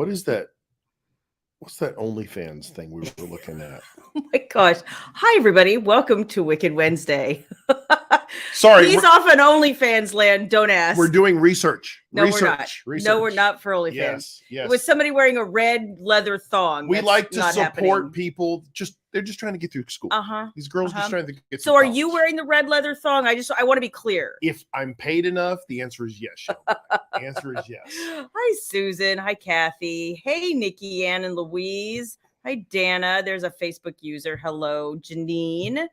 What is that? What's that OnlyFans thing we were looking at? Oh my gosh. Hi, everybody. Welcome to Wicked Wednesday. Sorry. He's off on OnlyFans land. Don't ask. We're doing research. No, we're not. No, we're not for OnlyFans. Yes. It was somebody wearing a red leather thong. We like to support happening. people. They're just trying to get through school. These girls just trying to get through So are you wearing the red leather thong? I want to be clear. If I'm paid enough, the answer is yes. The answer is yes. Hi, Susan. Hi, Kathy. Hey, Nikki, Ann, and Louise. Hi, Dana. There's a Facebook user. Hello, Janine.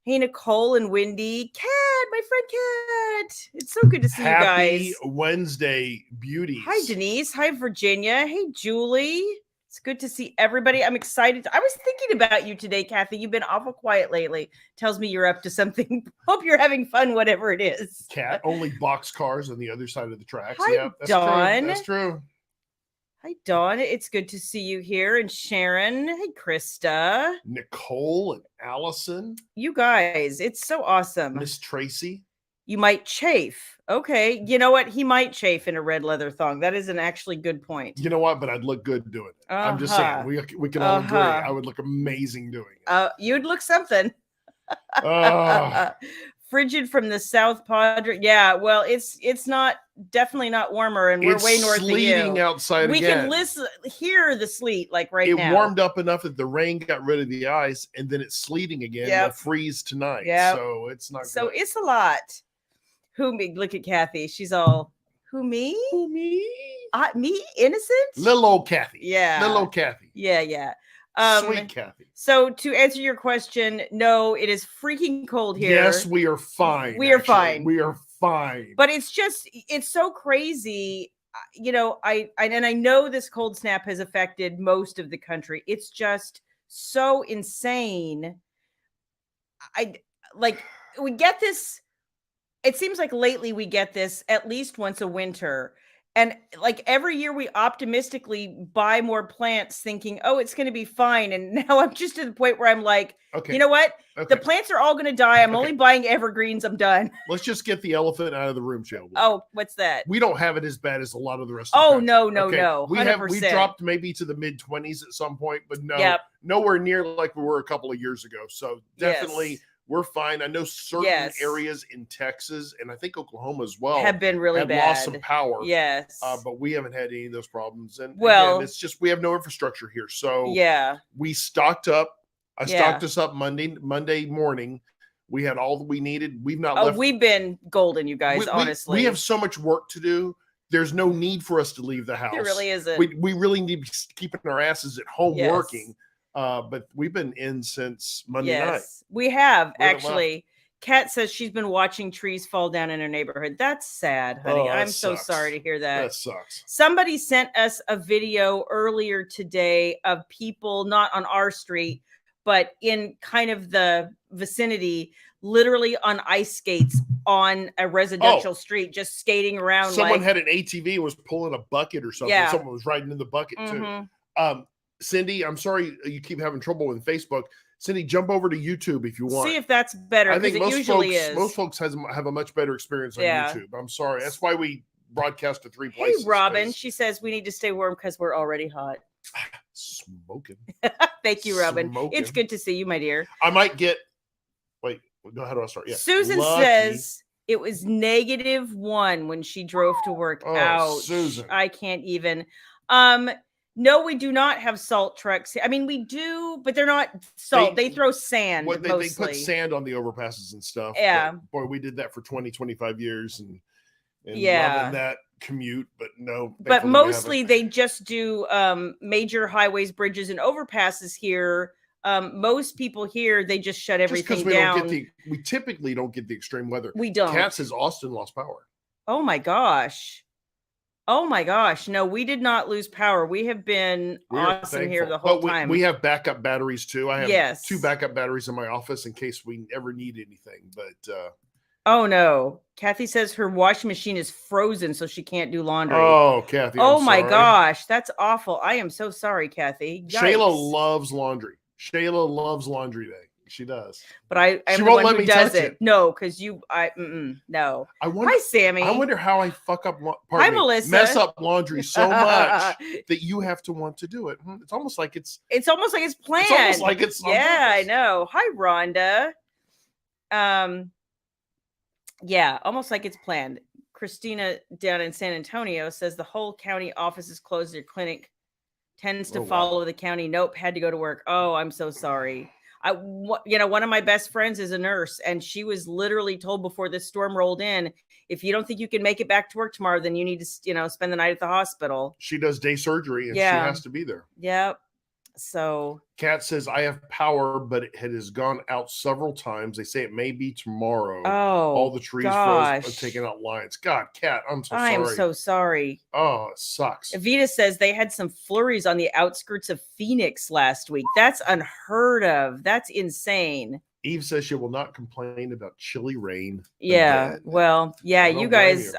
Hey, Nicole and Wendy. Kat, my friend Kat. It's so good to see you guys. Happy Wednesday, beauties. Hi, Denise. Hi, Virginia. Hey, Julie. It's good to see everybody. I'm excited. I was thinking about you today, Kathy. You've been awful quiet lately. Tells me you're up to something. Hope you're having fun, whatever it is. Kat, only boxcars on the other side of the tracks. Hi, yeah, that's Dawn. true. That's true. Hi, Dawn. It's good to see you here. And Sharon. Hey, Krista. Nicole and Allison. You guys, it's so awesome. Miss Tracy. You might chafe. Okay. You know what? He might chafe in a red leather thong. That is an actually good point. You know what? But I'd look good doing it. I'm just saying. We can all agree. I would look amazing doing it. You'd look something. Frigid from the South Padre. Yeah, well, it's definitely not warmer, and we're way north of you. It's sleeting outside we again. We can hear the sleet like now. It warmed up enough that the rain got rid of the ice, and then it's sleeting again. Yep. It'll freeze tonight. Yeah. So it's not So good. it's a lot. Who me? Look at Kathy. She's all, who me? Who me? Me? Innocent? Little old Kathy. Yeah. Little old Kathy. Yeah. Sweet Kathy. So to answer your question, no, it is freaking cold here. Yes, we are fine. We are fine. We are fine. But it's so crazy. You know, I know this cold snap has affected most of the country. It's just so insane. We get this. It seems like lately we get this at least once a winter. And like every year we optimistically buy more plants thinking, oh, it's going to be fine. And now I'm just to the point where I'm like, okay, you know what? Okay. The plants are all going to die. I'm only buying evergreens. I'm done. Let's just get the elephant out of the room, Shayla. Oh, what's that? We don't have it as bad as a lot of the rest of the country. No. 100%. We dropped maybe to the mid-20s at some point, but nowhere near like we were a couple of years ago. So definitely... Yes. We're fine. I know certain areas in Texas and I think Oklahoma as well have been really bad. Lost some power. Yes. But we haven't had any of those problems. And again, well, it's just we have no infrastructure here. So we stocked up. I stocked us up Monday morning. We had all that we needed. We've not left. We've been golden, you guys, honestly. We have so much work to do. There's no need for us to leave the house. There really isn't. We really need to be keeping our asses at home working. But we've been in since Monday night. We have actually. Kat says she's been watching trees fall down in her neighborhood. That's sad, honey. I'm so sorry to hear that. That sucks. Somebody sent us a video earlier today of people not on our street, but in kind of the vicinity, literally on ice skates on a residential street, just skating around. Someone had an ATV and was pulling a bucket or something. Yeah. Someone was riding in the bucket too. Cindy, I'm sorry you keep having trouble with Facebook. Cindy, jump over to YouTube if you want. See if that's better. I think most folks have a much better experience on YouTube. I'm sorry. That's why we broadcast to 3 places. Hey, Robin, she says we need to stay warm because we're already hot. Smoking. Thank you, Robin. It's good to see you, my dear. I might get. Wait, how do I start? Yeah. Susan says it was -1 when she drove to work. Ouch. Susan. I can't even. No, we do not have salt trucks. I mean, we do, but they're not salt. They throw sand mostly. They put sand on the overpasses and stuff. Yeah. Boy, we did that for 25 years and loving that commute, but no. But mostly they just do major highways, bridges, and overpasses here. Most people here, they just shut everything down. We typically don't get the extreme weather. We don't. Kat says Austin lost power. Oh my gosh. No, we did not lose power. We have been awesome here the whole time. We have backup batteries too. I have 2 backup batteries in my office in case we ever need anything. But oh no. Kathy says her washing machine is frozen, so she can't do laundry. Oh, Kathy. My gosh. That's awful. I am so sorry, Kathy. Yikes. Shayla loves laundry. Shayla loves laundry day. She does. But I'm the one who does it. No, because no. Hi, Sammy. I wonder how I fuck up. Hi, Melissa. Mess up laundry so much that you have to want to do it. It's almost like it's. It's almost like it's planned. It's almost like it's. Yeah, I know. Hi, Rhonda. Yeah, almost like it's planned. Christina down in San Antonio says the whole county office is closed. Their clinic tends to follow the county. Nope, had to go to work. Oh, I'm so sorry. One of my best friends is a nurse, and she was literally told before this storm rolled in, if you don't think you can make it back to work tomorrow, then you need to, spend the night at the hospital. She does day surgery, and she has to be there. Yep. So Kat says, I have power, but it has gone out several times. They say it may be tomorrow. Oh, all the trees froze and taking out lines. God, Kat, I'm so sorry. I'm so sorry. Oh, it sucks. Evita says they had some flurries on the outskirts of Phoenix last week. That's unheard of. That's insane. Eve says she will not complain about chilly rain. Yeah, well, yeah, you guys,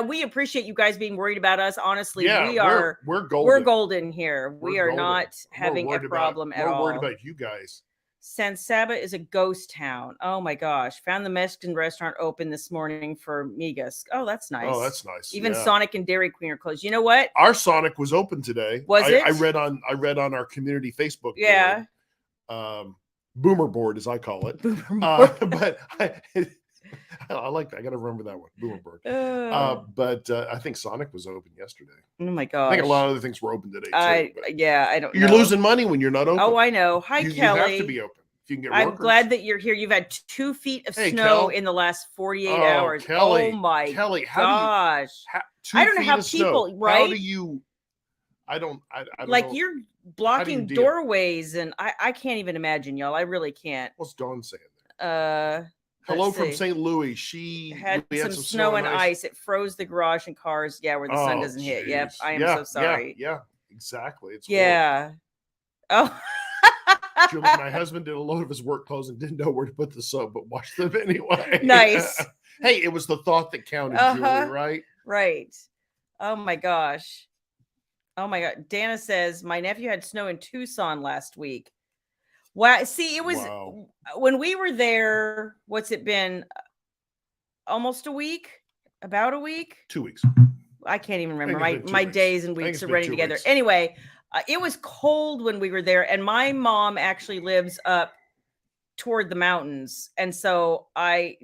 we appreciate you guys being worried about us. Honestly, we're golden. We're golden here. We are not having a problem at all. We're worried about you guys. San Saba is a ghost town. Oh my gosh. Found the Mexican restaurant open this morning for migas. Oh, that's nice. Oh, that's nice. Even Sonic and Dairy Queen are closed. You know what? Our Sonic was open today. Was it? I read on our community Facebook board. Boomer board, as I call it. But I like that. I got to remember that one. Boomer board. But I think Sonic was open yesterday. Oh my gosh. I think a lot of other things were open today too. I don't know. You're losing money when you're not open. Oh, I know. Hi, Kelly. You have to be open. If you can get I'm glad that you're here. You've had 2 feet of snow in the last 48 hours. Kelly, oh my Kelly, gosh. I don't know how people, snow. right? How do you I don't like know. You're blocking doorways, and I can't even imagine, y'all. I really can't. What's Dawn saying there? Hello from St. Louis. She had some snow and ice. It froze the garage and cars. Yeah, where the sun doesn't hit. Yep. I am so sorry. Yeah, exactly. It's horrible. Oh. Julie, my husband did a load of his work clothes and didn't know where to put the soap, but washed them anyway. Nice. Hey, it was the thought that counted, Julie, right? Right. Oh my gosh. Oh my God. Dana says, my nephew had snow in Tucson last week. Wow. See, it was when we were there, what's it been? Almost a week? About a week? 2 weeks. I can't even remember. My days and weeks are running together. Anyway, it was cold when we were there. And my mom actually lives up toward the mountains. And so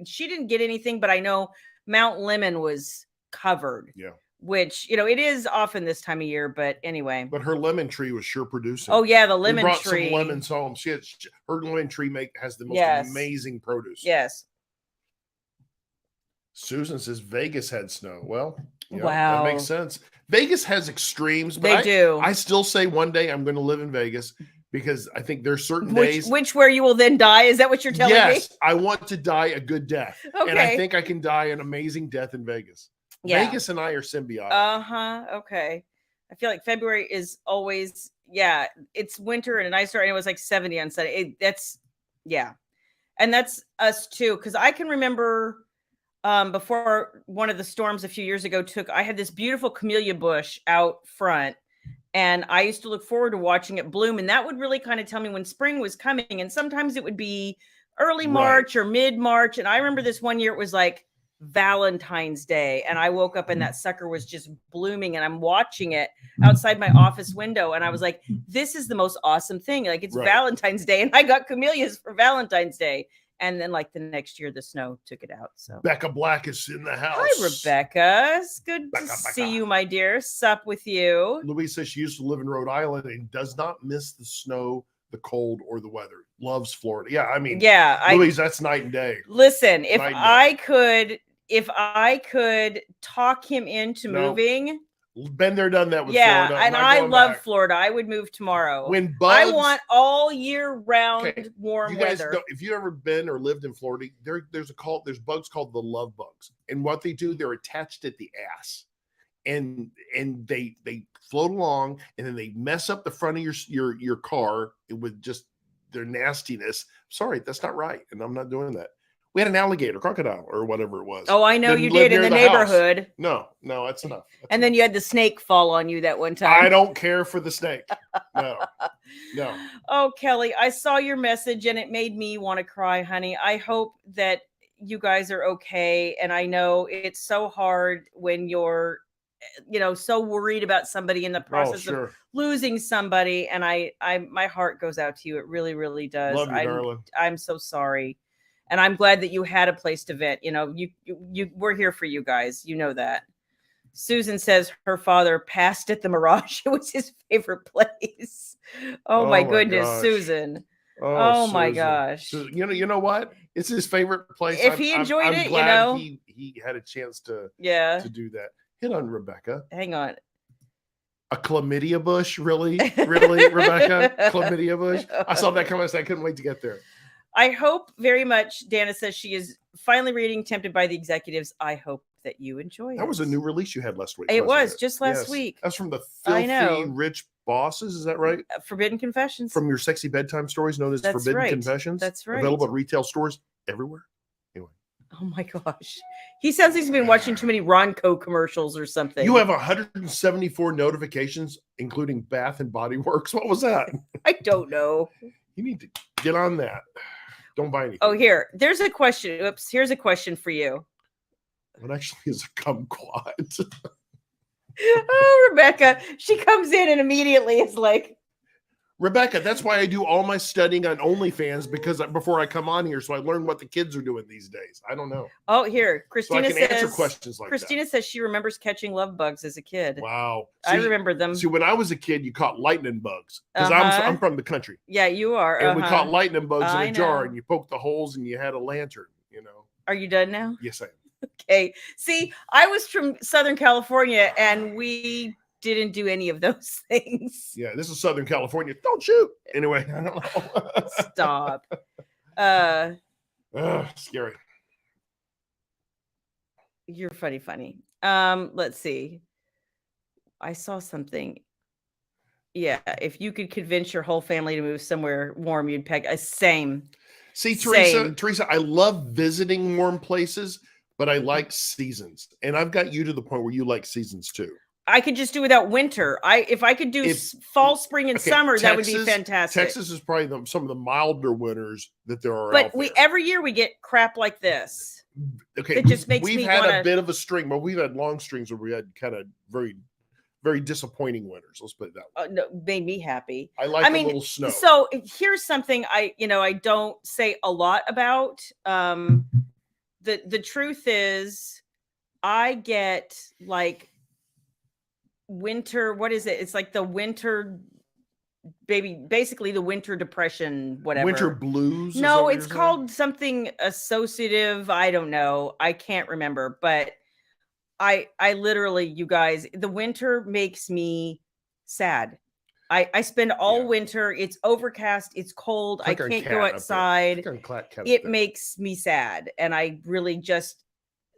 she didn't get anything, but I know Mount Lemmon was covered. Yeah. Which, it is often this time of year, but anyway. But her lemon tree was sure producing. Oh, yeah, the lemon tree. We brought some lemons home. Her lemon tree has the most amazing produce. Yes. Susan says Vegas had snow. Well, wow. That makes sense. Vegas has extremes, but they do. I still say one day I'm going to live in Vegas because I think there's certain days. Where you will then die? Is that what you're telling me? Yes, I want to die a good death. Okay. And I think I can die an amazing death in Vegas. Yeah. Vegas and I are symbiotic. Okay. I feel like February is always, it's winter and a nice start, and it was like 70 on Sunday. And that's us too. Cause I can remember before one of the storms a few years ago I had this beautiful camellia bush out front, and I used to look forward to watching it bloom. And that would really kind of tell me when spring was coming. And sometimes it would be early March or mid-March. And I remember this one year, it was like Valentine's Day, and I woke up and that sucker was just blooming, and I'm watching it outside my office window, and I was like, this is the most awesome thing. Like, it's Valentine's Day, and I got camellias for Valentine's Day. And then like the next year the snow took it out. So Becca Black is in the house. Hi, Rebecca. It's good to see you, my dear. Sup with you. Louise says she used to live in Rhode Island and does not miss the snow, the cold, or the weather. Loves Florida. Yeah, I mean, Louise, that's night and day. Listen, if I could talk him into moving. Been there, done that with Florida. And I love Florida. I would move tomorrow. I want all year round warm weather. If you've ever been or lived in Florida, there's bugs called the love bugs. And what they do, they're attached at the ass. And they float along, and then they mess up the front of your car with just their nastiness. Sorry, that's not right. And I'm not doing that. We had an alligator, crocodile, or whatever it was. Oh, I know you did in the neighborhood. No, that's enough. And then you had the snake fall on you that one time. I don't care for the snake. No. Oh, Kelly, I saw your message and it made me want to cry, honey. I hope that you guys are okay. And I know it's so hard when you're, so worried about somebody in the process of losing somebody. And my heart goes out to you. It really, really does. Love you, darling. I'm so sorry. And I'm glad that you had a place to vent. We're here for you guys. You know that. Susan says her father passed at the Mirage. It was his favorite place. Oh my goodness, gosh. Susan. Oh my gosh. You know what? It's his favorite place. If he enjoyed I'm it, glad he had a chance to do that. Hit on Rebecca. Hang on. A chlamydia bush? Really, Rebecca? Chlamydia bush? I saw that comment. I couldn't wait to get there. I hope very much. Dana says she is finally reading Tempted by the Executives. I hope that you enjoy it. That was a new release you had last week. It was just last week. That's from the Filthy Rich Bosses. Is that right? Forbidden Confessions. From your sexy bedtime stories known as Forbidden Confessions. That's right. Available at retail stores everywhere. Anyway. Oh my gosh. He sounds like he's been watching too many Ronco commercials or something. You have 174 notifications, including Bath and Body Works. What was that? I don't know. You need to get on that. Don't buy anything. Oh, here. There's a question. Oops. Here's a question for you. What actually is a kumquat? Oh, Rebecca. She comes in and immediately is like, Rebecca, that's why I do all my studying on OnlyFans before I come on here, so I learn what the kids are doing these days. I don't know. Oh, here, Christina so I can answer questions like Christina says she remembers catching love bugs as a kid. Wow, I remember them. See, when I was a kid, you caught lightning bugs because I'm from the country. Yeah, you are. And we caught lightning bugs in a jar, and you poked the holes, and you had a lantern. Are you done now? Yes, I am. Okay. See, I was from Southern California, and we didn't do any of those things. Yeah, this is Southern California. Don't shoot. Anyway, I don't know. Stop. Scary. You're funny. Let's see. I saw something. Yeah, if you could convince your whole family to move somewhere warm, you'd pick a same. See, Teresa, I love visiting warm places, but I like seasons. And I've got you to the point where you like seasons too. I could just do without winter. If I could do fall, spring, and summer, Texas, that would be fantastic. Texas is probably some of the milder winters that there are. But every year we get crap like this. Okay, it just makes we've had a bit of a string, but we've had long strings where we had kind of very, very disappointing winters. Let's put it that way. No, made me happy. I like a little snow. So here's something I don't say a lot about. The truth is, I get like winter. What is it? It's like the winter, basically the winter depression, whatever. Winter blues? No, it's called something associative. I don't know. I can't remember, but I literally, you guys, the winter makes me sad. I spend all winter. It's overcast. It's cold. I can't go outside. It makes me sad. And I really just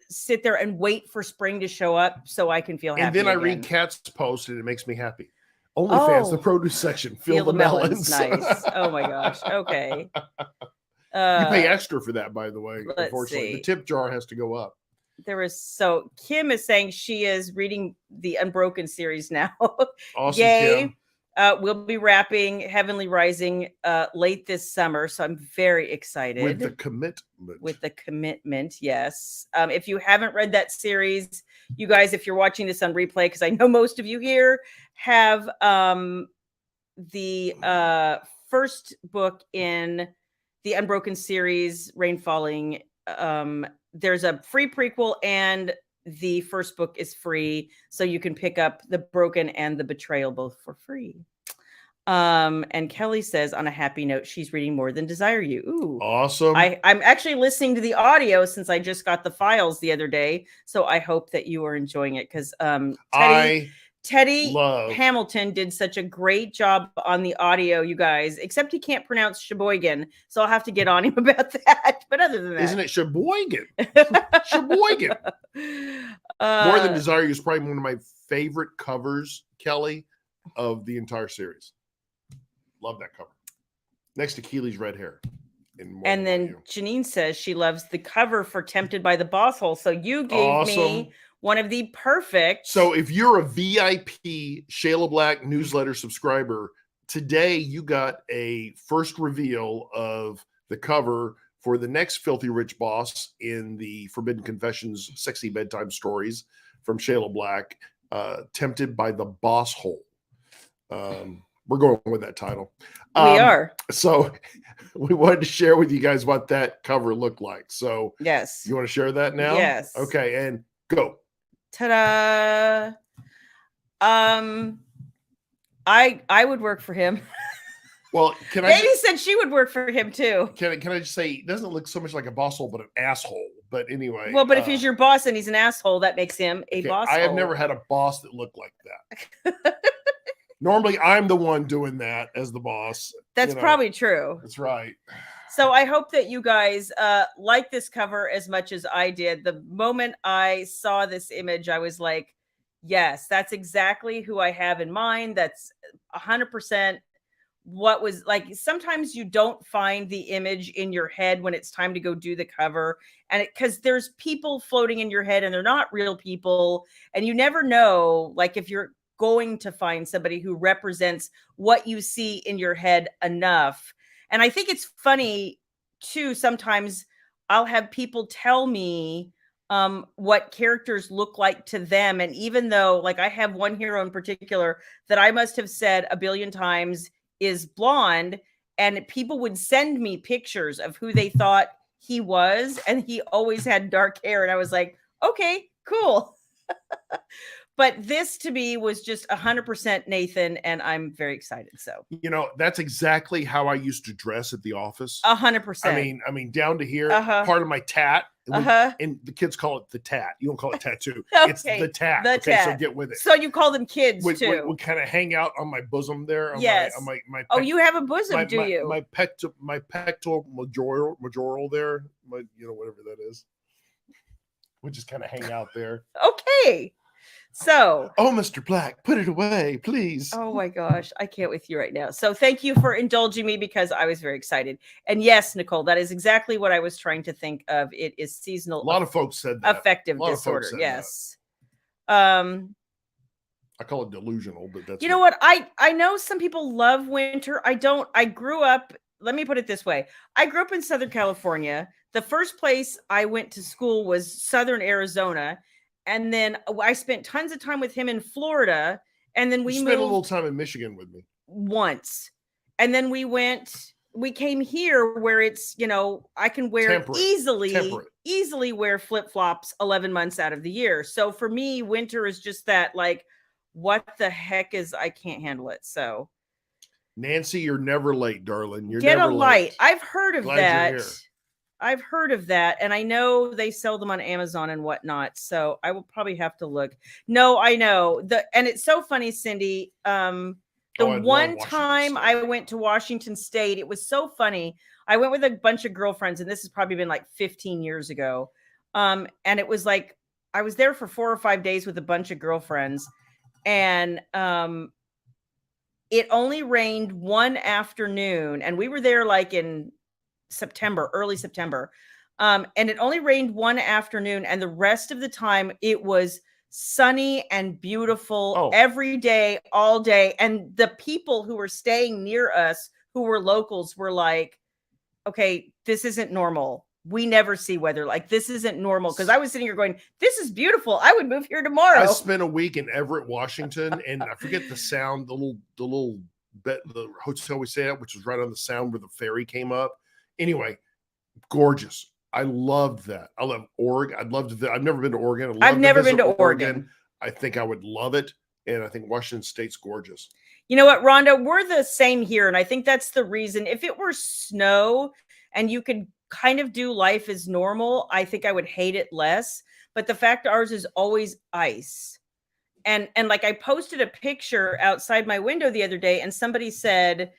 sit there and wait for spring to show up so I can feel happy. And then I read Kat's post and it makes me happy. OnlyFans, the produce section. Feel the melons. Nice. Oh my gosh. Okay. You pay extra for that, by the way. Unfortunately, see. The tip jar has to go up. Kim is saying she is reading the Unbroken series now. Awesome. Yay. Kim. We'll be wrapping Heavenly Rising late this summer, so I'm very excited. With the commitment, yes. If you haven't read that series, you guys, if you're watching this on replay, because I know most of you here have the first book in the Unbroken series, Rain Falling. There's a free prequel and the first book is free, so you can pick up The Broken and The Betrayal both for free. And Kelly says, on a happy note, she's reading More Than Desire You. Ooh, awesome. I'm actually listening to the audio since I just got the files the other day, so I hope that you are enjoying it because Teddy Hamilton did such a great job on the audio, you guys, except he can't pronounce Sheboygan. So I'll have to get on him about that. But other than that. Isn't it Sheboygan? Sheboygan. More Than Desire You is probably one of my favorite covers, Kelly, of the entire series. Love that cover. Next to Keely's red hair. And then Janine says she loves the cover for Tempted by the Bosshole. So you gave me one of the perfect. So if you're a VIP Shayla Black newsletter subscriber, today you got a first reveal of the cover for the next Filthy Rich Boss in the Forbidden Confessions Sexy Bedtime Stories from Shayla Black, Tempted by the Bosshole. We're going with that title. We are. So we wanted to share with you guys what that cover looked like. So yes. You want to share that now? Yes. Okay, and go. Ta-da. I would work for him. Well, Baby said she would work for him too. Can I just say, it doesn't look so much like a bosshole, but an asshole. But anyway. Well, but if he's your boss and he's an asshole, that makes him a boss. I have never had a boss that looked like that. Normally, I'm the one doing that as the boss. That's probably true. That's right. So I hope that you guys like this cover as much as I did. The moment I saw this image, I was like, yes, that's exactly who I have in mind. That's 100% what was like. Sometimes you don't find the image in your head when it's time to go do the cover, and because there's people floating in your head and they're not real people, and you never know, like, if you're going to find somebody who represents what you see in your head enough. And I think it's funny too, sometimes I'll have people tell me what characters look like to them, and even though, like, I have one hero in particular that I must have said a billion times is blonde, and people would send me pictures of who they thought he was, and he always had dark hair, and I was like, okay, cool. But this to me was just 100% Nathan, and I'm very excited. So, that's exactly how I used to dress at the office. 100%. I mean, down to here, part of my tat. And the kids call it the tat. You don't call it tattoo. Okay. It's the tat. The tat. So get with it. So you call them kids too. We kind of hang out on my bosom there. Yes. My you have a bosom, do you? My pectoral majoral there. Whatever that is. We just kind of hang out there. Okay. So, Mr. Black, put it away, please. Oh my gosh, I can't with you right now. So thank you for indulging me, because I was very excited. And yes, Nicole, that is exactly what I was trying to think of. It is seasonal. A lot of folks said that. Affective disorder. Yes. I call it delusional, but that's what? I know some people love winter. I don't. I grew up, let me put it this way. I grew up in Southern California. The first place I went to school was Southern Arizona. And then I spent tons of time with him in Florida. And then we spent a little time in Michigan with me once. And then we came here where it's, I can wear easily wear flip-flops 11 months out of the year. So for me, winter is just that, like, what the heck I can't handle it. So Nancy, you're never late, darling. You're Get never a light. Late. I've heard of that. I've heard of that, and I know they sell them on Amazon and whatnot, so I will probably have to look. No, I know. And it's so funny, Cindy. The one time I went to Washington State, it was so funny. I went with a bunch of girlfriends, and this has probably been like 15 years ago. And it was like, I was there for 4 or 5 days with a bunch of girlfriends, and it only rained one afternoon, and we were there like in early September. And it only rained one afternoon, and the rest of the time it was sunny and beautiful every day, all day. And the people who were staying near us, who were locals, were like, okay, this isn't normal. We never see weather like this. Isn't normal. Because I was sitting here going, this is beautiful. I would move here tomorrow. I spent a week in Everett, Washington, and I forget the sound, the hotel we stayed at, which was right on the sound where the ferry came up. Anyway, gorgeous. I loved that. I love Oregon. I've never been to Oregon. I've never been to Oregon. I think I would love it. And I think Washington State's gorgeous. You know what, Rhonda? We're the same here. And I think that's the reason. If it were snow and you could kind of do life as normal, I think I would hate it less. But the fact ours is always ice. And like, I posted a picture outside my window the other day, and somebody said,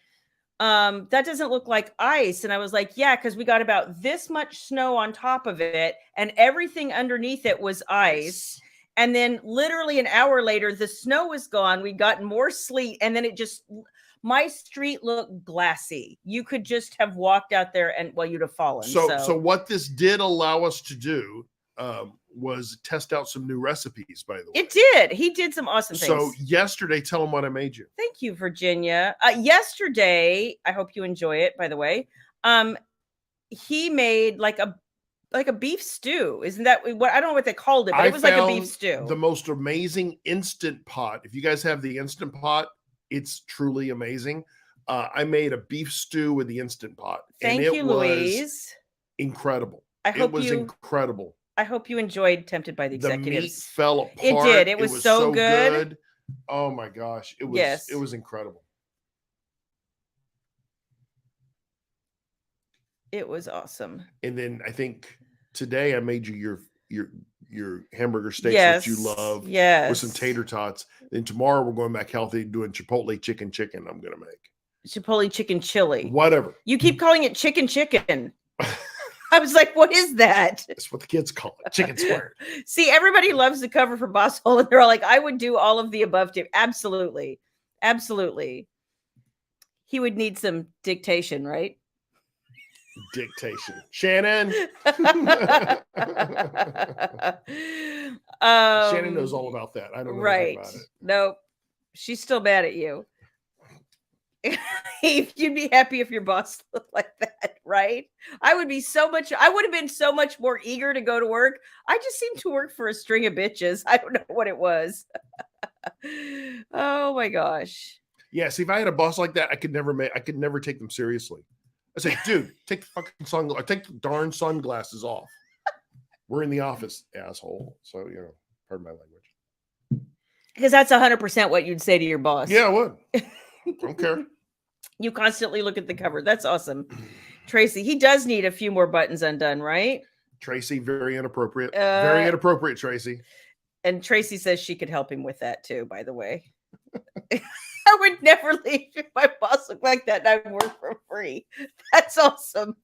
that doesn't look like ice. And I was like, yeah, because we got about this much snow on top of it, and everything underneath it was ice. And then literally an hour later, the snow was gone. We'd gotten more sleet, and then My street looked glassy. You could just have walked out there and you'd have fallen. So what this did allow us to do was test out some new recipes, by the way. It did. He did some awesome things. So yesterday, tell them what I made you. Thank you, Virginia. Yesterday, I hope you enjoy it, by the way. He made like a beef stew. Isn't that what? I don't know what they called it, but it was like a beef stew. The most amazing Instant Pot. If you guys have the Instant Pot, it's truly amazing. I made a beef stew with the Instant Pot. Thank you, Louise. Incredible. It was incredible. I hope you enjoyed Tempted by the Executives. The meat fell apart. It did. It was so good. Oh my gosh. It was incredible. It was awesome. And then I think today I made you your hamburger steaks that you love. Yes. With some tater tots. Then tomorrow we're going back healthy, doing Chipotle chicken I'm gonna make. Chipotle chicken chili. Whatever. You keep calling it chicken. I was like, what is that? That's what the kids call it. Chicken squared. See, everybody loves the cover for Bosshole, and they're all like, I would do all of the above too. Absolutely. Absolutely. He would need some dictation, right? Dictation. Shannon. Shannon knows all about that. I don't know anything about it. Nope. She's still mad at you. You'd be happy if your boss looked like that, right? I would have been so much more eager to go to work. I just seemed to work for a string of bitches. I don't know what it was. Oh my gosh. Yeah, see, if I had a boss like that, I could never take them seriously. I say, dude, take the fucking take the darn sunglasses off. We're in the office, asshole. So, pardon my language. Because that's 100% what you'd say to your boss. Yeah, I would. Don't care. You constantly look at the cover. That's awesome. Tracy, he does need a few more buttons undone, right? Tracy, very inappropriate. Very inappropriate, Tracy. And Tracy says she could help him with that too, by the way. I would never leave if my boss looked like that and I would work for free. That's awesome.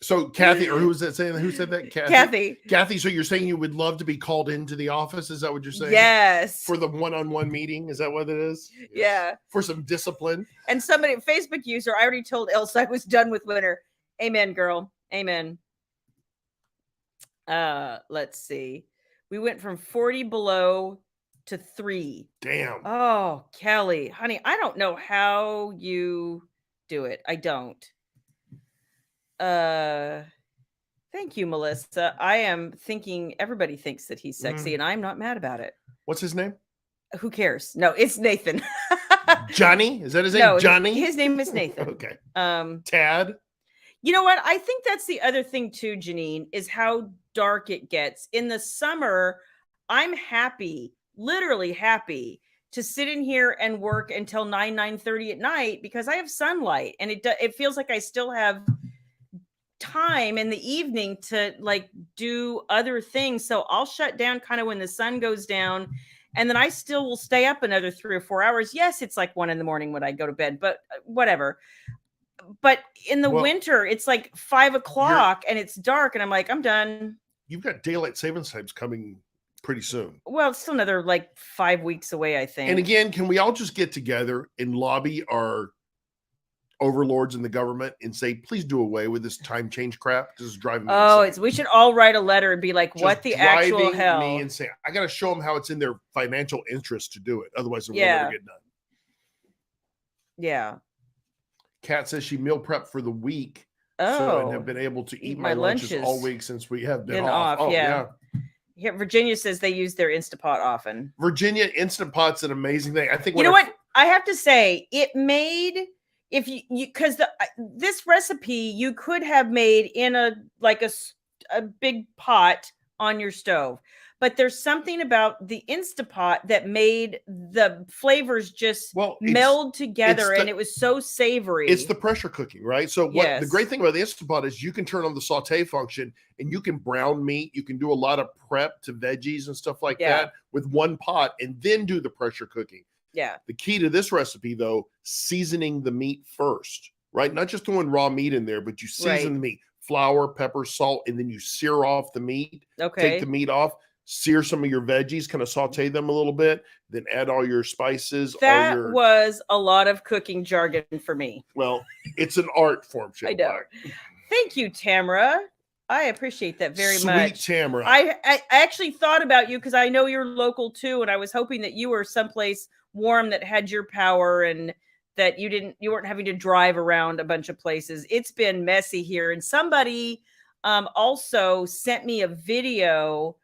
So Kathy, or who was that saying? Who said that? Kathy, so you're saying you would love to be called into the office? Is that what you're saying? Yes. For the one-on-one meeting? Is that what it is? Yes. Yeah. For some discipline. And somebody, Facebook user, I already told Elsa I was done with winter. Amen, girl. Amen. Let's see. We went from 40 below to 3. Damn. Oh, Kelly, honey, I don't know how you do it. I don't. Thank you, Melissa. I am thinking everybody thinks that he's sexy, and I'm not mad about it. What's his name? Who cares? No, it's Nathan. Johnny? Is that his name? No, Johnny? His name is Nathan. Okay. Tad? You know what? I think that's the other thing too, Janine, is how dark it gets. In the summer, I'm happy, literally happy, to sit in here and work until 9:30 at night because I have sunlight, and it feels like I still have time in the evening to like do other things. So I'll shut down kind of when the sun goes down, and then I still will stay up another 3 or 4 hours. Yes, it's like 1 a.m. when I go to bed, but whatever. But in the winter, it's like 5 o'clock and it's dark, and I'm like, I'm done. You've got daylight savings times coming pretty soon. Well, it's still another like 5 weeks away, I think. And again, can we all just get together and lobby our overlords in the government and say, please do away with this time change crap? This is driving me insane. We should all write a letter and be like, just what the actual hell? Me and say, I got to show them how it's in their financial interest to do it. Otherwise, it will never get done. Yeah. Kat says she meal prepped for the week. And have been able to eat my lunches all week since we have been off. Oh, yeah. Here, Virginia says they use their Instapot often. Virginia, Instant Pot's an amazing thing. I think. You know what? I have to say, it made, if you because this recipe you could have made in a big pot on your stove, but there's something about the Instapot that made the flavors just meld together, and it was so savory. It's the pressure cooking, right? So what the great thing about the Instapot is you can turn on the saute function and you can brown meat. You can do a lot of prep to veggies and stuff like that with one pot and then do the pressure cooking. Yeah. The key to this recipe, though, seasoning the meat first, right? Not just throwing raw meat in there, but you season the meat, flour, pepper, salt, and then you sear off the meat. Okay. Take the meat off. sear some of your veggies, kind of saute them a little bit, then add all your spices. That was a lot of cooking jargon for me. Well, it's an art form. I know. Black. Thank you, Tamara. I appreciate that very much. Sweet Tamara. I actually thought about you because I know you're local too, and I was hoping that you were someplace warm that had your power and that you weren't having to drive around a bunch of places. It's been messy here, and somebody also sent me a video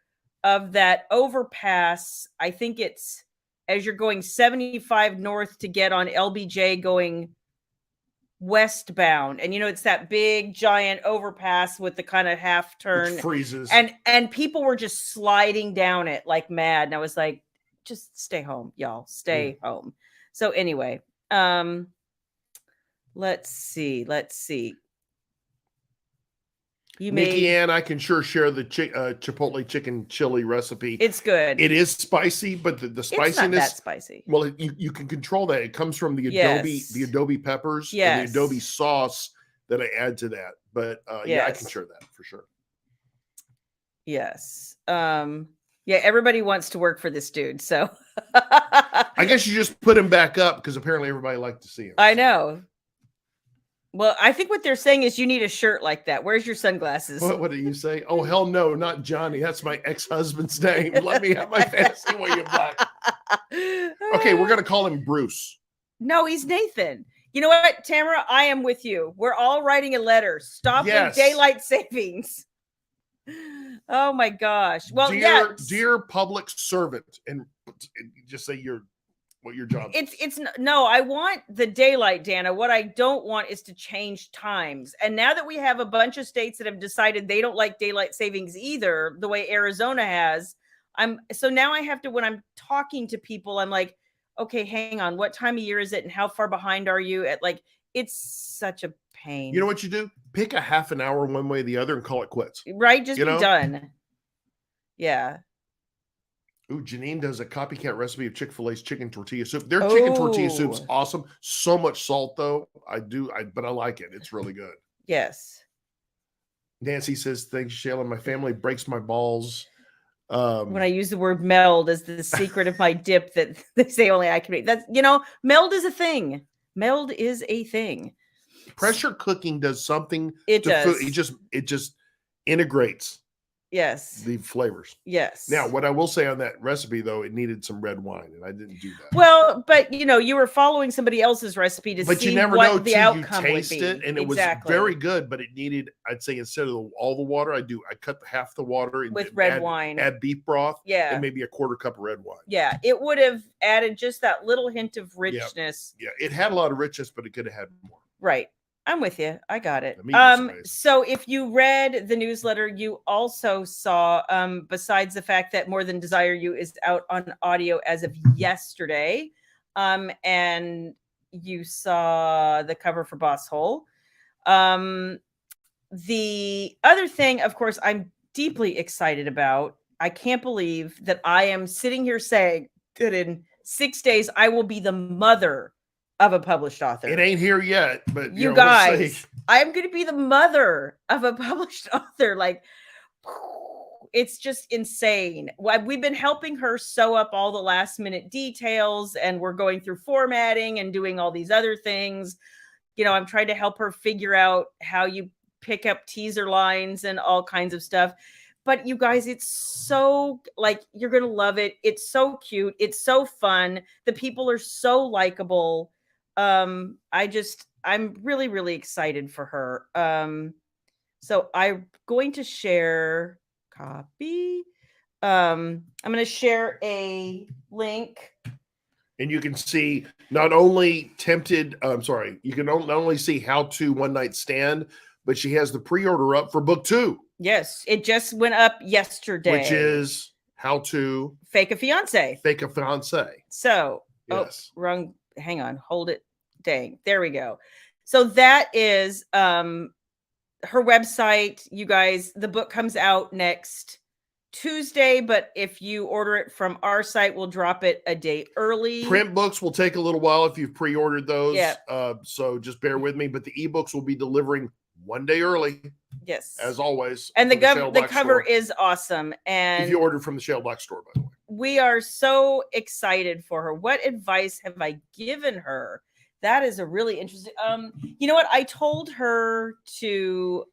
of that overpass. I think it's as you're going 75 north to get on LBJ going westbound, and it's that big giant overpass with the kind of half turn. It freezes, and people were just sliding down it like mad, and I was like, just stay home, y'all, stay home. So anyway, let's see. Nikki Ann, I can sure share the Chipotle chicken chili recipe. It's good. It is spicy, but the spiciness. It's not that spicy. Well, you can control that. It comes from the Adobe peppers and the Adobe sauce that I add to that. But yeah, I can share that for sure. Yes. Yeah, everybody wants to work for this dude. So I guess you just put him back up because apparently everybody liked to see him. I know. Well, I think what they're saying is you need a shirt like that. Where's your sunglasses? What did you say? Oh, hell no, not Johnny. That's my ex-husband's name. Let me have my fantasy while you're black. Okay, we're going to call him Bruce. No, he's Nathan. You know what, Tamara? I am with you. We're all writing a letter. Stop with daylight savings. Oh, my gosh. Well, Dear public servant, and just say what your job is. No, I want the daylight, Dana. What I don't want is to change times. And now that we have a bunch of states that have decided they don't like daylight savings either, the way Arizona has, so now I have to, when I'm talking to people, I'm like, okay, hang on, what time of year is it and how far behind are you at? Like, it's such a pain. You know what you do? Pick a half an hour one way or the other and call it quits. Right? Just be done. Yeah. Ooh, Janine does a copycat recipe of Chick-fil-A's chicken tortilla soup. Their chicken tortilla soup's awesome. So much salt though. But I like it. It's really good. Yes. Nancy says, thanks, Shayla. My family breaks my balls. When I use the word meld as the secret of my dip that they say only I can make. That's, meld is a thing. Meld is a thing. Pressure cooking does something. It does. Food. It just integrates. Yes. The flavors. Yes. Now, what I will say on that recipe, though, it needed some red wine, and I didn't do that. Well, but you were following somebody else's recipe to see what the outcome would be. And it was very good, but it needed, I'd say, instead of all the water, I cut half the water and with red wine. Add beef broth, and maybe a quarter cup of red wine. Yeah, it would have added just that little hint of richness. Yeah, it had a lot of richness, but it could have had more. Right. I'm with you. I got it. So if you read the newsletter, you also saw, besides the fact that More Than Desire You is out on audio as of yesterday, and you saw the cover for Bosshole. The other thing, of course, I'm deeply excited about. I can't believe that I am sitting here saying that in 6 days, I will be the mother of a published author. It ain't here yet, but you guys, I'm going to be the mother of a published author. Like, it's just insane. We've been helping her sew up all the last minute details, and we're going through formatting and doing all these other things. I'm trying to help her figure out how you pick up teaser lines and all kinds of stuff. But you guys, it's so, you're going to love it. It's so cute. It's so fun. The people are so likable. I'm really, really excited for her. So I'm going to share copy. I'm going to share a link. And you can see not only you can not only see How to One Night Stand, but she has the pre-order up for book 2. Yes, it just went up yesterday. Which is How to Fake a Fiance. Fake a Fiance. So, yes. Wrong. Hang on, hold it. Dang, there we go. So that is her website. You guys, the book comes out next Tuesday, but if you order it from our site, we'll drop it a day early. Print books will take a little while if you've pre-ordered those. Yeah. So just bear with me, but the ebooks will be delivering one day early. Yes. As always. And the cover is awesome. And if you ordered from the Shayla Black store, by the way. We are so excited for her. What advice have I given her? That is a really interesting. You know what? I told her to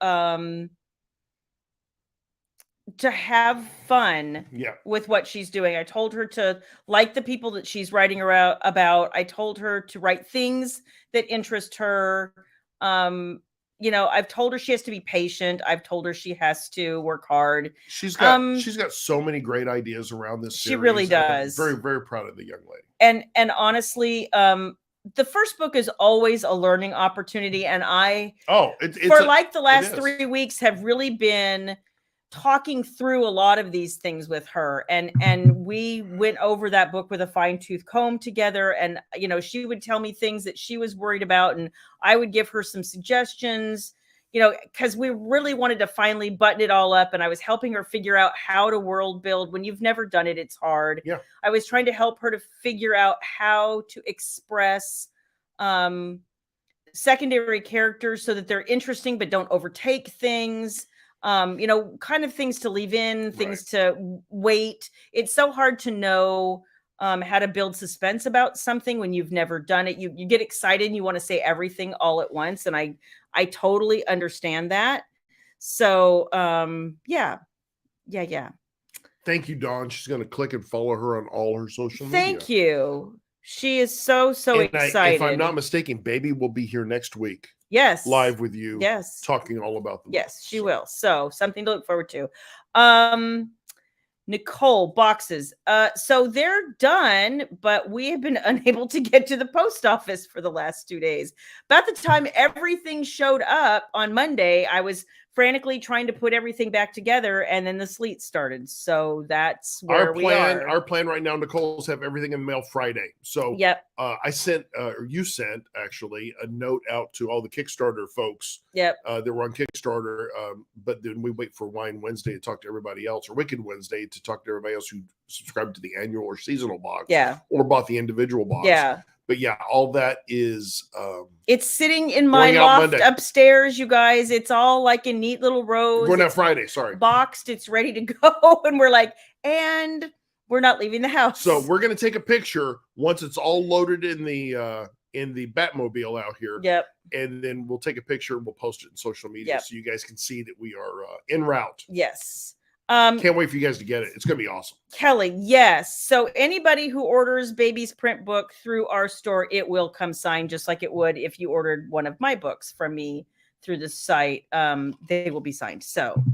have fun with what she's doing. I told her to like the people that she's writing about. I told her to write things that interest her. I've told her she has to be patient. I've told her she has to work hard. She's got so many great ideas around this series. She really does. I'm very, very proud of the young lady. And honestly, the first book is always a learning opportunity. And the last 3 weeks have really been talking through a lot of these things with her. And we went over that book with a fine-tooth comb together. And, she would tell me things that she was worried about. And I would give her some suggestions, because we really wanted to finally button it all up. And I was helping her figure out how to world build. When you've never done it, it's hard. Yeah. I was trying to help her to figure out how to express secondary characters so that they're interesting, but don't overtake things. Kind of things to leave in, things to wait. It's so hard to know how to build suspense about something when you've never done it. You get excited and you want to say everything all at once. And I totally understand that. So, yeah. Thank you, Dawn. She's going to click and follow her on all her social media. Thank you. She is so excited. If I'm not mistaken, Baby will be here next week. Yes. Live with you. Yes. Talking all about them. Yes, she will. So something to look forward to. Nicole, boxes. So they're done, but we have been unable to get to the post office for the last 2 days. About the time everything showed up on Monday, I was frantically trying to put everything back together, and then the sleet started. So that's where we are. Our plan right now, Nicole's have everything in the mail Friday. So I sent, or you sent actually, a note out to all the Kickstarter folks. That were on Kickstarter. But then we wait for Wine Wednesday to talk to everybody else, or Wicked Wednesday to talk to everybody else who subscribed to the annual or seasonal box. Yeah. Or bought the individual box. Yeah. But yeah, all that is it's sitting in my loft upstairs, you guys. It's all like in neat little rows. Going out Friday, sorry. Boxed, it's ready to go. And we're like, and we're not leaving the house. So we're gonna take a picture once it's all loaded in the Batmobile out here. Yep. And then we'll take a picture and we'll post it in social media so you guys can see that we are en route. Yes. Can't wait for you guys to get it. It's going to be awesome. Kelly, yes. So anybody who orders Baby's print book through our store, it will come signed just like it would if you ordered one of my books from me through the site. They will be signed. So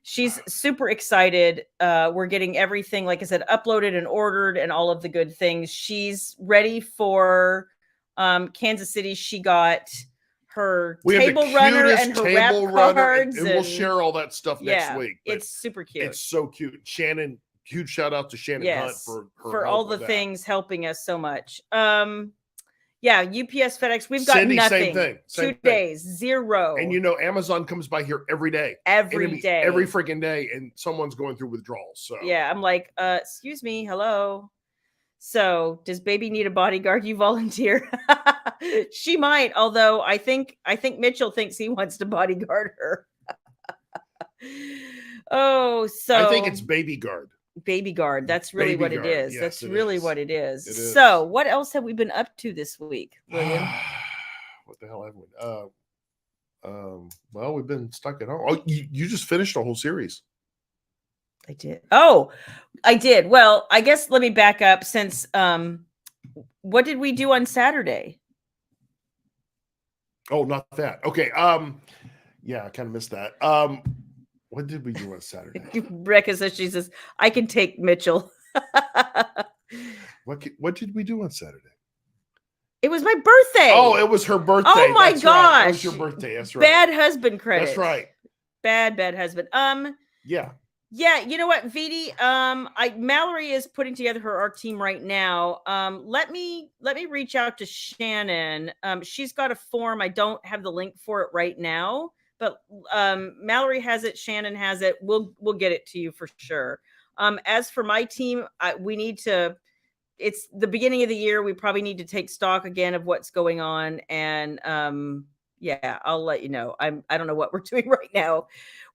she's super excited. We're getting everything, like I said, uploaded and ordered and all of the good things. She's ready for Kansas City. She got her table runner and her wrap cards, and we'll share all that stuff next week. It's super cute. It's so cute. Shannon, huge shout out to Shannon Hunt for all the things helping us so much. UPS, FedEx, we've got Cindy, nothing. Same thing. 2 days, 0. And Amazon comes by here every day. Every freaking day, and someone's going through withdrawals. So yeah, I'm like, excuse me, hello. So does Baby need a bodyguard? You volunteer? She might, although I think Mitchell thinks he wants to bodyguard her. So I think it's Baby Guard. Baby Guard. That's really what it is. Yes, that's really what it is. It is. So what else have we been up to this week, William? What the hell have we? Well, we've been stuck at home. Oh, you just finished a whole series. I did. Oh, I did. Well, I guess let me back up since what did we do on Saturday? Oh, not that. Okay. Yeah, I kind of missed that. What did we do on Saturday? Rebecca says, she says, I can take Mitchell. What did we do on Saturday? It was my birthday. Oh, it was her birthday. Oh my gosh. Right. It was your birthday. That's right. Bad husband credit. That's right. Bad husband. Yeah. Yeah, you know what, Vidi? Mallory is putting together our team right now. Let me reach out to Shannon. She's got a form. I don't have the link for it right now, but Mallory has it. Shannon has it. We'll get it to you for sure. As for my team, we need to. It's the beginning of the year. We probably need to take stock again of what's going on, and Yeah, I'll let you know. I don't know what we're doing right now.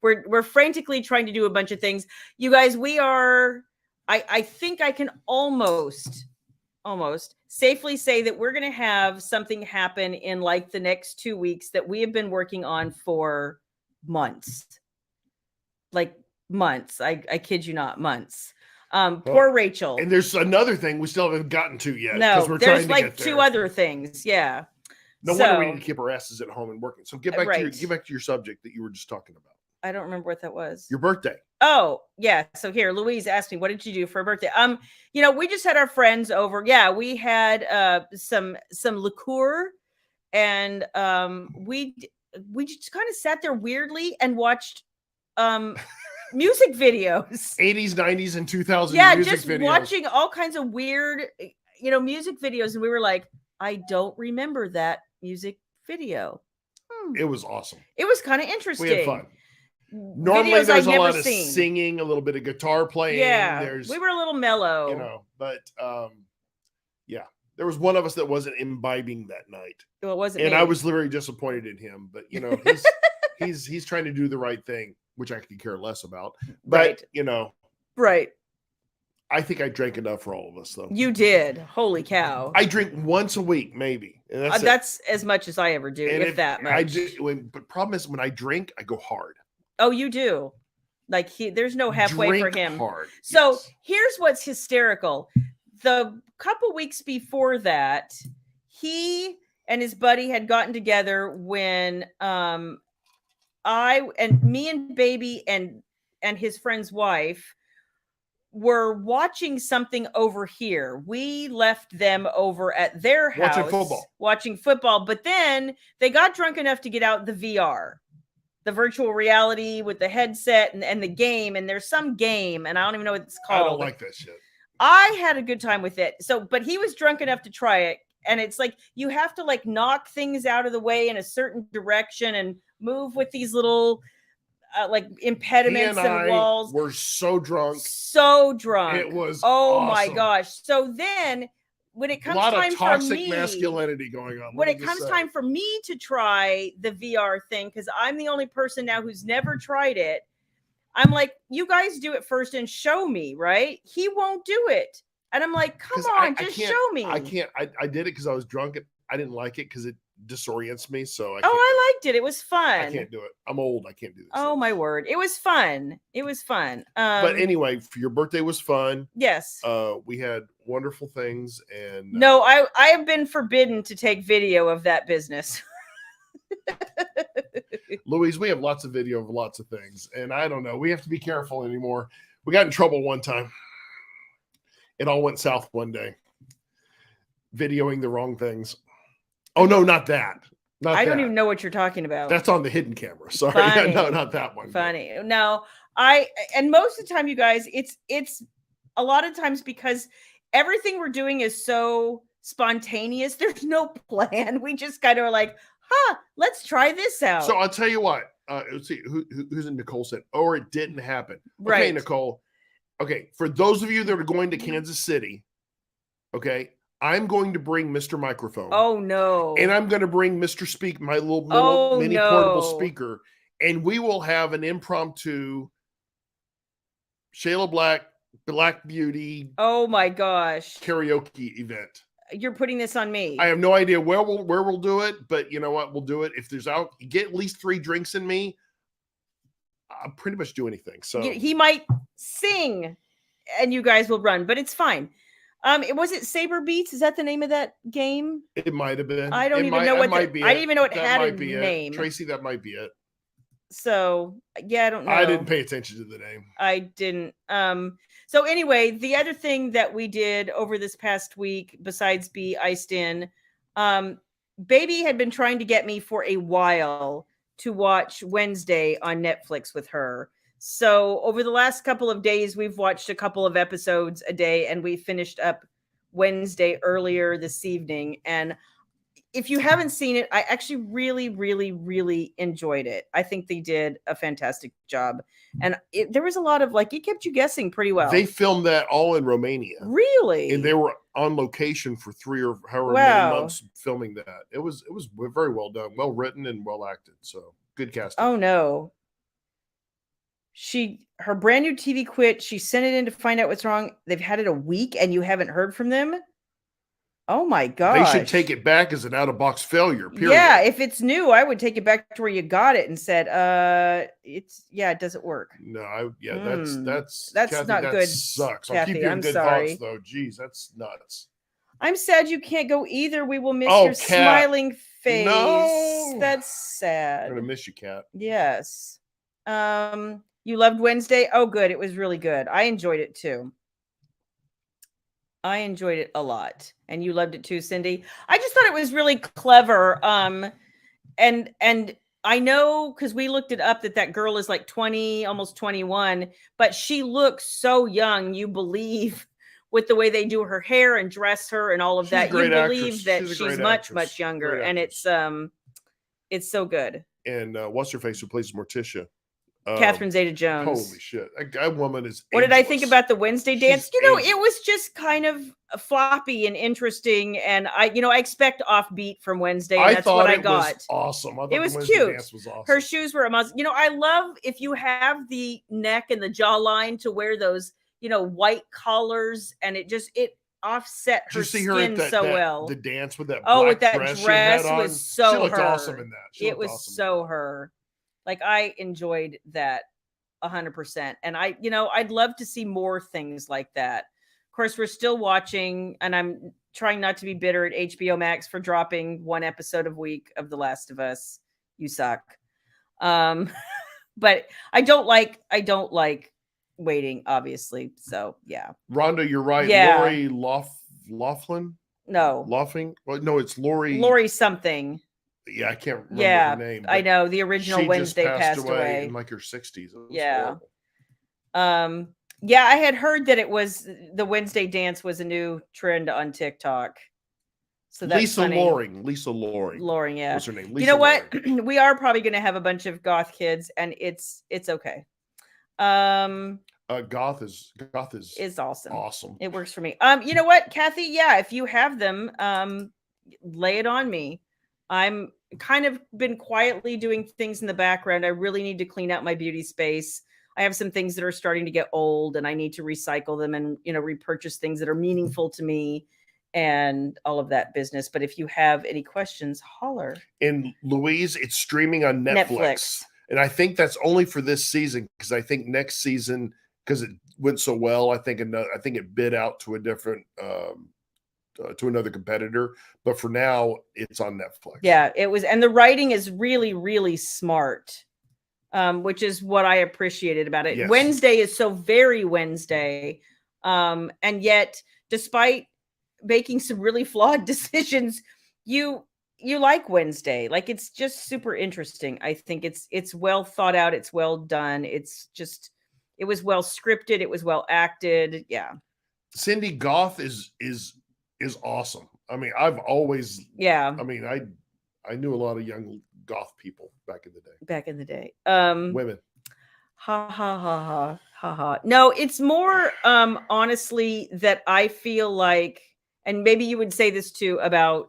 We're frantically trying to do a bunch of things. You guys, we are I think I can almost safely say that we're going to have something happen in like the next 2 weeks that we have been working on for months. Like months. I kid you not, months. Poor Rachel. And there's another thing we still haven't gotten to yet. No, we're there's trying to like get there. 2 other things. Yeah. No wonder we need to keep our asses at home and working. So get back to your subject that you were just talking about. I don't remember what that was. Your birthday. Oh, yeah. So here, Louise asked me, what did you do for a birthday? We just had our friends over. Yeah, we had some liqueur, and we just kind of sat there weirdly and watched music videos. 80s, 90s, and 2000s music just videos. Watching all kinds of weird, music videos, and we were like, I don't remember that music video. It was awesome. It was kind of interesting. We had fun. Normally there's a lot of singing, a little bit of guitar playing. Yeah, we were a little mellow. But yeah, there was one of us that wasn't imbibing that night. Well, it wasn't and me. I was very disappointed in him. But he's trying to do the right thing, which I could care less about. But right. I think I drank enough for all of us, though. You did. Holy cow! I drink once a week, maybe. And that's as much as I ever do, if that much. But problem is, when I drink, I go hard. Oh, you do. Like there's no halfway drink for him. Hard. So here's what's hysterical. The couple weeks before that, he and his buddy had gotten together when me and baby and his friend's wife were watching something over here. We left them over at their house watching football, but then they got drunk enough to get out the VR, the virtual reality with the headset and the game. And there's some game, and I don't even know what it's called. I don't like that shit. I had a good time with it. But he was drunk enough to try it. And it's like, you have to like knock things out of the way in a certain direction and move with these little like impediments and walls. We're so drunk. It was awesome. My gosh. So then when it comes time for me, a lot of toxic masculinity going on. When it comes time for me to try the VR thing, because I'm the only person now who's never tried it, I'm like, you guys do it first and show me, right? He won't do it. And I'm like, come on, just show me. I can't. I did it because I was drunk. I didn't like it because it disorients me. So I liked it. It was fun. I can't do it. I'm old. I can't do this. Oh, my word. It was fun. But anyway, your birthday was fun. Yes. We had wonderful things. And no, I have been forbidden to take video of that business. Louise, we have lots of video of lots of things. And I don't know. We have to be careful anymore. We got in trouble one time. It all went south one day. Videoing the wrong things. Oh, no, not that. I don't even know what you're talking about. That's on the hidden camera. Sorry. No, not that one. Funny. No, and most of the time, you guys, it's a lot of times because everything we're doing is so spontaneous. There's no plan. We just kind of are like, let's try this out. So I'll tell you what. Let's see who's in. Nicole said, or it didn't happen. Right. Okay, Nicole. Okay, for those of you that are going to Kansas City, okay, I'm going to bring Mr. Microphone. Oh, no. And I'm going to bring Mr. Speak, my little mini portable speaker, and we will have an impromptu Shayla Black Beauty. Oh, my gosh. Karaoke event. You're putting this on me. I have no idea where we'll do it, but you know what? We'll do it. If there's get at least 3 drinks in me, I'll pretty much do anything. So he might sing and you guys will run, but it's fine. Was it Saber Beats? Is that the name of that game? It might have been. I don't even know what I didn't even know it had a name. Tracy, that might be it. So yeah, I don't know. I didn't pay attention to the name. I didn't. So anyway, the other thing that we did over this past week, besides be iced in, Baby had been trying to get me for a while to watch Wednesday on Netflix with her. So over the last couple of days, we've watched a couple of episodes a day, and we finished up Wednesday earlier this evening. And if you haven't seen it, I actually really, really, really enjoyed it. I think they did a fantastic job. And there was a lot of, like, it kept you guessing pretty well. They filmed that all in Romania. Really? And they were on location for 3 or however many months filming that. It was very well done, well written, and well acted. So good casting. Oh no. Her brand new TV quit. She sent it in to find out what's wrong. They've had it a week and you haven't heard from them? Oh my god! They should take it back as an out-of-box failure. Period. Yeah, if it's new, I would take it back to where you got it and said, it doesn't work. No, that's Kathy, not good. Sucks. Kathy, I'll keep you in good thoughts though. Jeez, that's nuts. I'm sad you can't go either. We will miss your smiling face. No, that's sad. I'm gonna miss you, Kat. Yes. You loved Wednesday? Oh, good. It was really good. I enjoyed it too. I enjoyed it a lot. And you loved it too, Cindy. I just thought it was really clever. And I know because we looked it up that girl is like 20, almost 21, but she looks so young. You believe with the way they do her hair and dress her and all of that. You believe that she's much younger. And it's so good. And what's her face who plays Morticia? Catherine Zeta-Jones. Holy shit. That woman is What did I think about the Wednesday dance? It was just kind of floppy and interesting. And I expect offbeat from Wednesday. And that's what I got. Was awesome. I thought it was cute. Dance was awesome. Her shoes were amazing. I love if you have the neck and the jawline to wear those, white collars, and it offset her skin so well. The dance with that black dress was so she looked her. Awesome in that. It was awesome so her. Like I enjoyed that 100%. And I'd love to see more things like that. Of course, we're still watching, and I'm trying not to be bitter at HBO Max for dropping one episode a week of The Last of Us. You suck. But I don't like waiting, obviously. So yeah. Rhonda, you're right. Yeah. Lori Loughlin? No. Loughlin? Well, no, it's Lori. Lori something. Yeah, I can't remember her name. I know the original Wednesday passed away in like her 60s. Yeah. Horrible. Yeah, I had heard that it was the Wednesday dance was a new trend on TikTok. So that's Lisa funny. Lisa Loring. Loring, yeah. What's her name? Lisa you know what? We are probably going to have a bunch of goth kids, and it's okay. Goth is awesome. Awesome. It works for me. You know what, Kathy? Yeah, if you have them, lay it on me. I'm kind of been quietly doing things in the background. I really need to clean out my beauty space. I have some things that are starting to get old, and I need to recycle them and, repurchase things that are meaningful to me and all of that business. But if you have any questions, holler. And Louise, it's streaming on Netflix. And I think that's only for this season, because I think next season, because it went so well, I think it bid out to a different to another competitor, but for now it's on Netflix. Yeah, it was, and the writing is really, really smart, which is what I appreciated about it. Yes. Wednesday is so very Wednesday, and yet, despite making some really flawed decisions, you like Wednesday. Like, it's just super interesting. I think it's well thought out. It's well done. It was well scripted. It was well acted. Yeah. Cindy, goth is awesome. I mean, I've always, I mean, I knew a lot of young goth people back in the day. Women. Ha ha ha ha ha ha. No, it's more honestly that I feel like, and maybe you would say this too about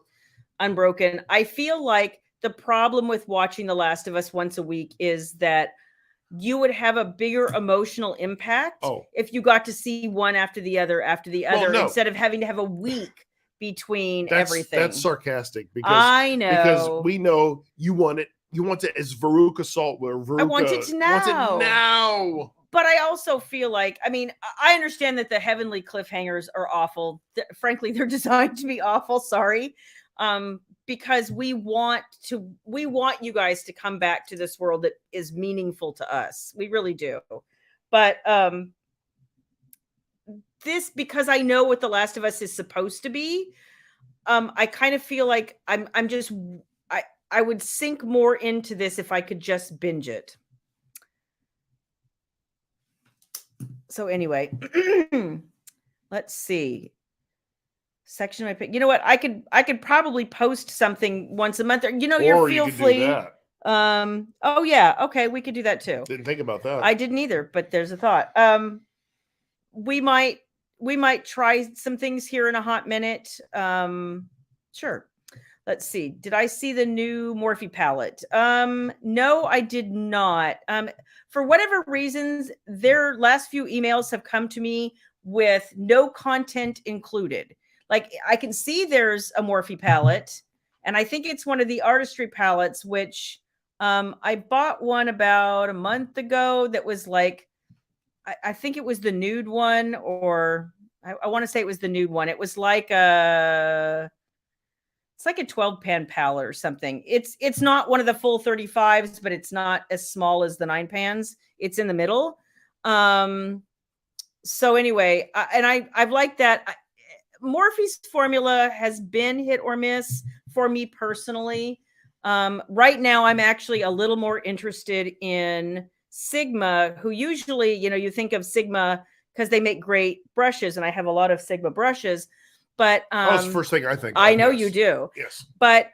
Unbroken. I feel like the problem with watching The Last of Us once a week is that you would have a bigger emotional impact if you got to see one after the other instead of having to have a week between everything. That's sarcastic, because I know, because we know you want it as Veruca Salt, where Veruca I want it now. But I also feel like, I mean, I understand that the heavenly cliffhangers are awful. Frankly, they're designed to be awful. Sorry. Because we want you guys to come back to this world that is meaningful to us. We really do. But this, because I know what The Last of Us is supposed to be, I kind of feel like I would sink more into this if I could just binge it. So anyway, let's see. Section of my pick. You know what? I could probably post something once a month. You're feel free. Oh yeah. Okay, we could do that too. Didn't think about that. I didn't either, but there's a thought. We might might try some things here in a hot minute. Sure. Let's see. Did I see the new Morphe palette? No, I did not. For whatever reasons, their last few emails have come to me with no content included. Like, I can see there's a Morphe palette, and I think it's one of the artistry palettes, which I bought one about a month ago that was like, I think it was the nude one, or I want to say it was the nude one. It was like it's like a 12 pan palette or something. It's not one of the full 35s, but it's not as small as the 9 pans. It's in the middle. So anyway, I've liked that. Morphe's formula has been hit or miss for me personally. Right now, I'm actually a little more interested in Sigma, who usually, you think of Sigma because they make great brushes, and I have a lot of Sigma brushes. But that's the first thing I think. I know you do. Yes. But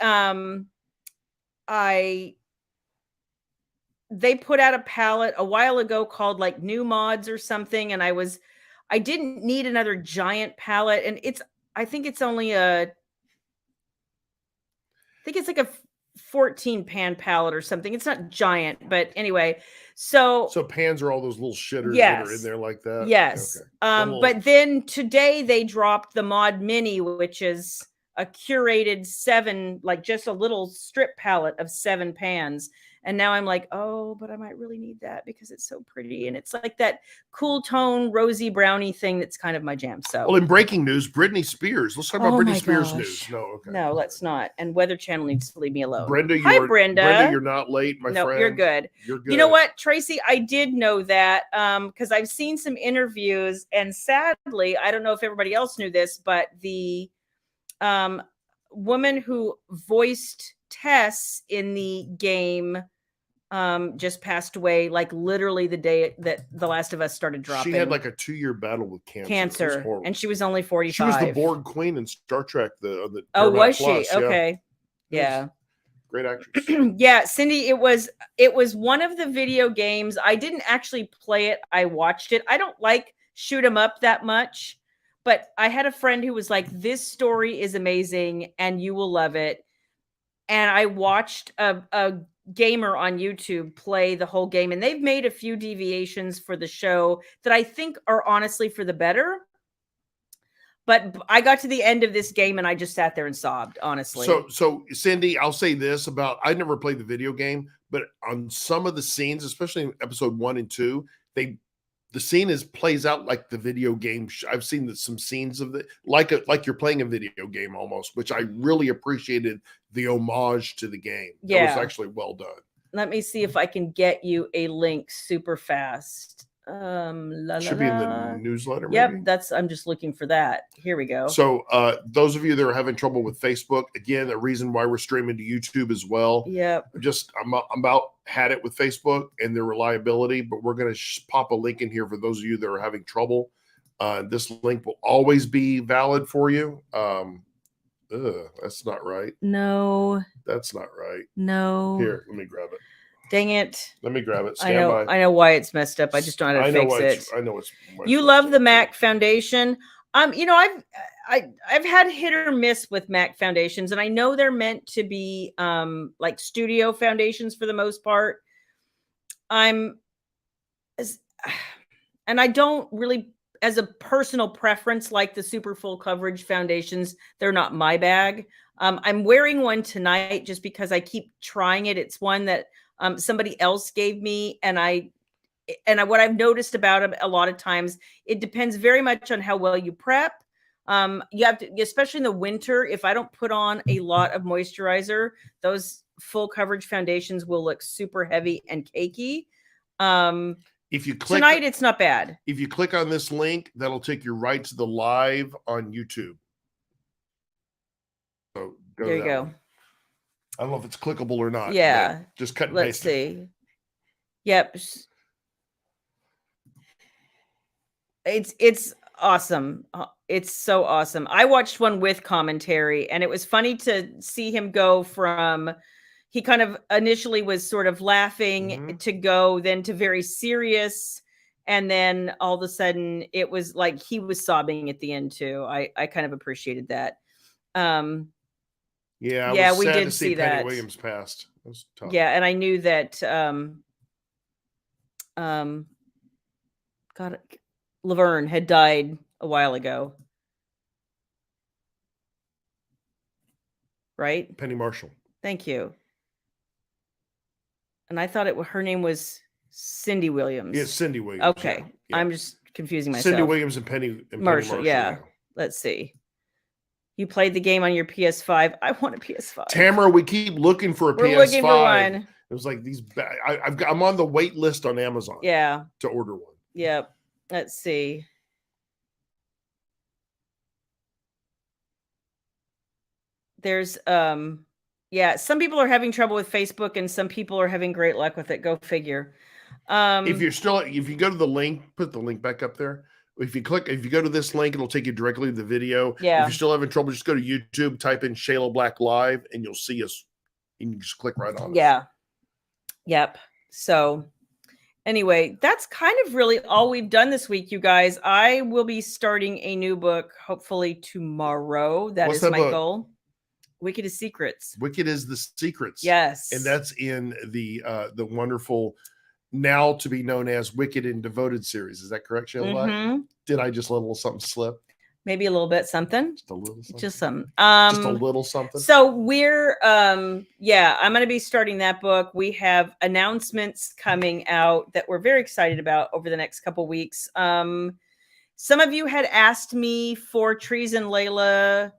they put out a palette a while ago called like New Mods or something, and I didn't need another giant palette, and I think it's like a 14 pan palette or something. It's not giant, but anyway. So pans are all those little shitters that are in there like that. Yes. Okay. But then today they dropped the Mod Mini, which is a curated 7, like just a little strip palette of 7 pans. And now I'm like, oh, but I might really need that because it's so pretty. And it's like that cool tone, rosy brownie thing that's kind of my jam. So, well, in breaking news, Britney Spears. Let's talk about Britney Spears news. No, okay. No, let's not. And Weather Channel needs to leave me alone. Brenda, Brenda, you're not late, my friend. No, you're good. You're good. You know what, Tracy? I did know that because I've seen some interviews, and sadly, I don't know if everybody else knew this, but the woman who voiced Tess in the game just passed away, like literally the day that The Last of Us started dropping. She had like a 2-year battle with cancer. And she was only 45. She was the Borg Queen in Star Trek. The oh, was she? Plus, okay, yeah. Great actress. Yeah, Cindy, it was one of the video games. I didn't actually play it. I watched it. I don't like shoot 'em up that much, but I had a friend who was like, this story is amazing and you will love it. And I watched a gamer on YouTube play the whole game, and they've made a few deviations for the show that I think are honestly for the better. But I got to the end of this game and I just sat there and sobbed, honestly. So Cindy, I'll say this about, I never played the video game, but on some of the scenes, especially in episode 1 and 2, the scene plays out like the video game. I've seen some scenes of it, like you're playing a video game almost, which I really appreciated the homage to the game. Yeah. That was actually well done. Let me see if I can get you a link super fast. Should be in the newsletter. Yep, maybe? I'm just looking for that. Here we go. So those of you that are having trouble with Facebook, again, a reason why we're streaming to YouTube as well. Yep. I'm about had it with Facebook and their reliability, but we're going to pop a link in here for those of you that are having trouble. This link will always be valid for you. That's not right. No. That's not right. No. Here, let me grab it. Dang it. Let me grab it. I know why it's messed up. I just don't know how to fix it. I know it's. You love the MAC foundation. I've had hit or miss with MAC foundations, and I know they're meant to be like studio foundations for the most part. And I don't really, as a personal preference, like the super full coverage foundations. They're not my bag. I'm wearing one tonight just because I keep trying it. It's one that somebody else gave me, and what I've noticed about them a lot of times, it depends very much on how well you prep. You have to, especially in the winter, if I don't put on a lot of moisturizer, those full coverage foundations will look super heavy and cakey. If you click tonight, it's not bad. If you click on this link, that'll take you right to the live on YouTube. So there you go. I don't know if it's clickable or not. Yeah. Just cut and Let's paste see. it. Yep. It's awesome. It's so awesome. I watched one with commentary, and it was funny to see him go from, he kind of initially was sort of laughing to go then to very serious. And then all of a sudden it was like he was sobbing at the end too. I kind of appreciated that. Yeah, we sad did to see Penny that. Williams passed. It was tough. Yeah, and I knew that God, Laverne had died a while ago. Right? Penny Marshall. Thank you. And I thought her name was Cindy Williams. Yeah, Cindy Williams. Okay. Yeah. I'm just confusing myself. Cindy Williams and Penny Marshall. Yeah. Let's see. You played the game on your PS5. I want a PS5. Tamara, we keep looking for a PS5. We're looking for one. It was like these. I'm on the wait list on Amazon. Yeah. To order one. Yep. Let's see. There's yeah, some people are having trouble with Facebook and some people are having great luck with it. Go figure. If you go to the link, put the link back up there. If you go to this link, it'll take you directly to the video. Yeah. If you're still having trouble, just go to YouTube, type in Shayla Black Live, and you'll see us. And you just click right on it. Yeah. Yep. So anyway, that's kind of really all we've done this week, you guys. I will be starting a new book, hopefully tomorrow. What's that my book? Goal. Wicked is Secrets. Wicked is the Secrets. Yes. And that's in the wonderful, now to be known as Wicked and Devoted series. Is that correct, Shayla? Mm-hmm. Did I just let a little something slip? Maybe a little bit something. Just a little something. Just some. Just a little something. So we're yeah, I'm gonna be starting that book. We have announcements coming out that we're very excited about over the next couple weeks. Some of you had asked me for Tease and Layla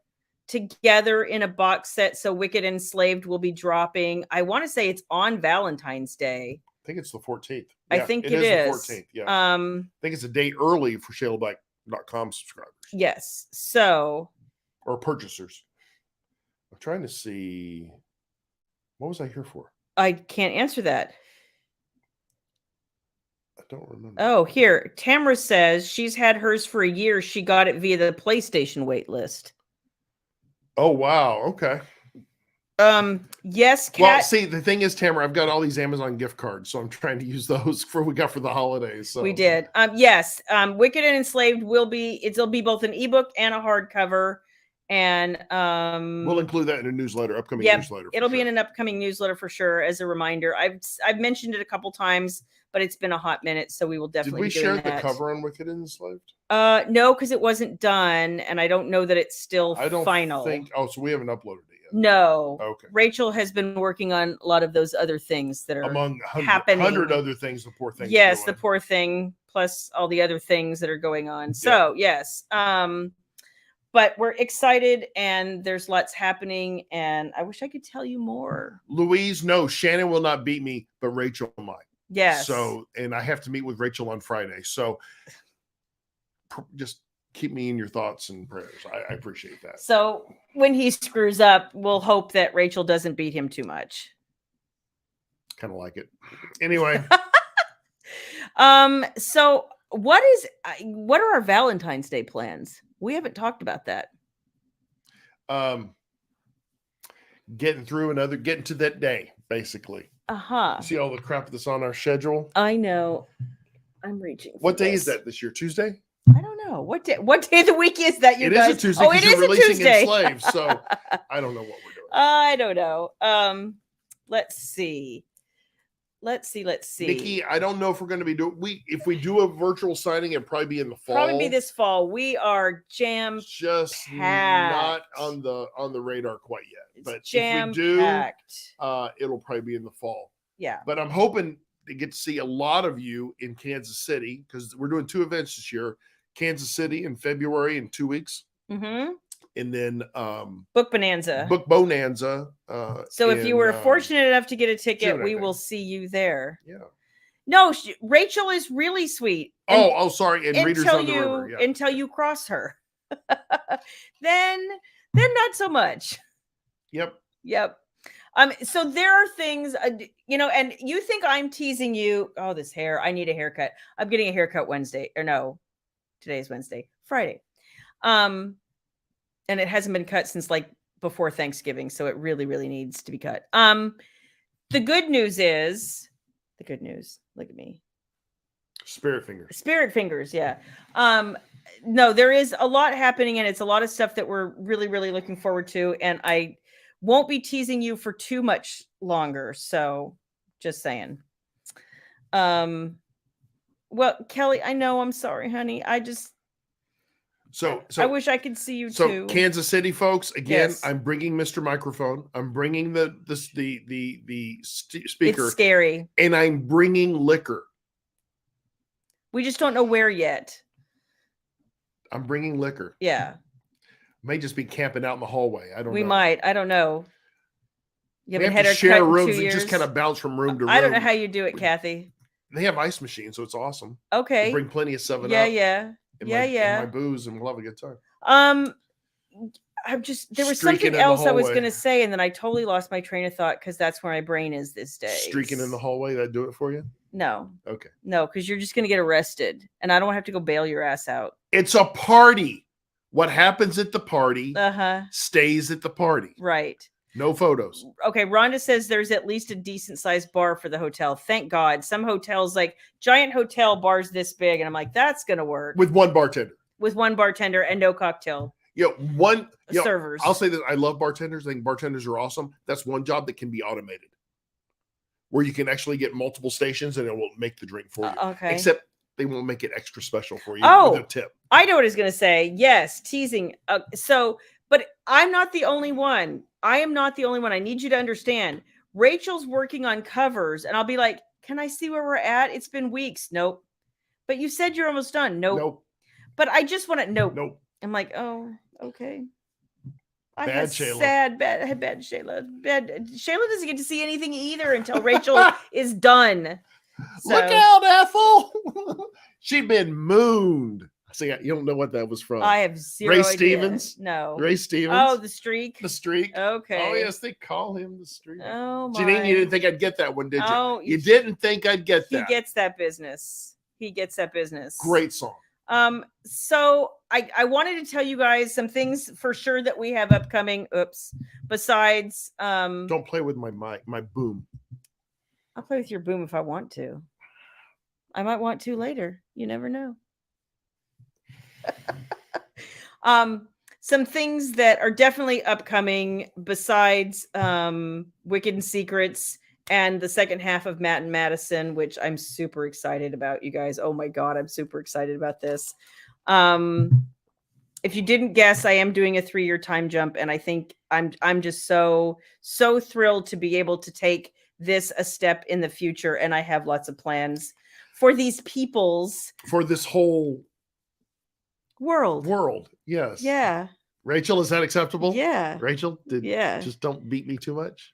together in a box set. So Wicked and Enslaved will be dropping. I want to say it's on Valentine's Day. I think it's the 14th. Yeah, I think it is the 14th. Yeah. I think it's a day early for ShaylaBlack.com subscribers. Yes. So. Or purchasers. I'm trying to see. What was I here for? I can't answer that. I don't remember. Oh, here. Tamara says she's had hers for a year. She got it via the PlayStation wait list. Oh, wow. Okay. Yes, Kat. Well, see, the thing is, Tamara, I've got all these Amazon gift cards, so I'm trying to use those for the holidays. So we did. Yes. Wicked and Enslaved it'll be both an ebook and a hardcover. And we'll include that in a newsletter, upcoming newsletter. It'll be in an upcoming newsletter for sure, as a reminder. I've mentioned it a couple times, but it's been a hot minute, so we will definitely. Did we share the cover on Wicked and Enslaved? No, because it wasn't done, and I don't know that it's still final. So we haven't uploaded it yet. No. Okay. Rachel has been working on a lot of those other things that are among happening. 100 other things. The poor thing. Yes, the poor thing, plus all the other things that are going on. Yeah. So yes. But we're excited and there's lots happening and I wish I could tell you more. Louise, no, Shannon will not beat me, but Rachel might. Yes. So, and I have to meet with Rachel on Friday. So just keep me in your thoughts and prayers. I appreciate that. So when he screws up, we'll hope that Rachel doesn't beat him too much. Kind of like it. Anyway. So what are our Valentine's Day plans? We haven't talked about that. Getting to that day, basically. See all the crap that's on our schedule? I know. I'm reaching. What day is that this year? Tuesday? I don't know. What day of the week is that, you guys? It is a Tuesday. Oh, it is a Tuesday. Enslaved, so I don't know what we're doing. I don't know. Let's see. Nikki, I don't know if we're going to be if we do a virtual signing, it'll probably be in the fall. Probably be this fall. We are just not on the radar quite yet. But if we do, it'll probably be in the fall. Yeah. But I'm hoping to get to see a lot of you in Kansas City because we're doing 2 events this year. Kansas City in February in 2 weeks. Mm-hmm. And then Book Bonanza. So if you were fortunate enough to get a ticket, we will see you there. Yeah. No, Rachel is really sweet. Sorry. And Readers on the River. Yeah. Until you cross her. then not so much. Yep. So there are things, and you think I'm teasing you. Oh, this hair. I need a haircut. I'm getting a haircut Wednesday. Or no, today is Wednesday. Friday. And it hasn't been cut since like before Thanksgiving. So it really, really needs to be cut. The good news. Look at me. Spirit fingers. Spirit fingers, yeah. No, there is a lot happening, and it's a lot of stuff that we're really, really looking forward to. And I won't be teasing you for too much longer. So just saying. Well, Kelly, I know, I'm sorry, honey. So I wish I could see you too. Kansas City folks, again, yes. I'm bringing Mr. Microphone. I'm bringing the speaker. It's scary. And I'm bringing liquor. We just don't know where yet. I'm bringing liquor. Yeah. May just be camping out in the hallway. I don't know. We might. I don't know. You haven't had to share rooms and just kind of bounce from room to room. I don't know how you do it, Kathy. They have ice machines, so it's awesome. Okay. They bring plenty of 7-Up. Yeah. And my booze, and we'll have a good time. There was something else I was going to say, and then I totally lost my train of thought because that's where my brain is this day. Streaking in the hallway, that do it for you? No. Okay. No, because you're just going to get arrested, and I don't have to go bail your ass out. It's a party. What happens at the party stays at the party. Right. No photos. Okay, Rhonda says there's at least a decent-sized bar for the hotel. Thank God. Some hotels, like giant hotel bars this big, and I'm like, that's going to work. With one bartender. With one bartender and no cocktail. Servers. I'll say that I love bartenders. I think bartenders are awesome. That's one job that can be automated. Where you can actually get multiple stations and it will make the drink for you. Okay. Except they won't make it extra special for you with a tip. I know what I was going to say. Yes, teasing. But I'm not the only one. I am not the only one. I need you to understand. Rachel's working on covers, and I'll be like, can I see where we're at? It's been weeks. Nope. But you said you're almost done. Nope. But I just want to Nope. I'm like, oh, okay. Bad Shayla. Bad Shayla. Shayla doesn't get to see anything either until Rachel is done. So. Look out, Ethel. She'd been mooned. See, you don't know what that was from. I have zero Ray idea. Stevens? No. Ray Stevens? Oh, The Streak? The Streak. Okay. Oh, yes, they call him The Streak. Oh, my. Janine, you didn't think I'd get that one, did you? Oh, you didn't think I'd get that. He gets that business. Great song. So I wanted to tell you guys some things for sure that we have upcoming. Besides, don't play with my mic, my boom. I'll play with your boom if I want to. I might want to later. You never know. Some things that are definitely upcoming besides Wicked and Secrets and the second half of Matt and Madison, which I'm super excited about, you guys. Oh my God, I'm super excited about this. If you didn't guess, I am doing a 3-year time jump, and I think I'm just so thrilled to be able to take this a step in the future, and I have lots of plans for these peoples. For this whole world. Yes. Yeah. Rachel, is that acceptable? Yeah. Rachel, just don't beat me too much.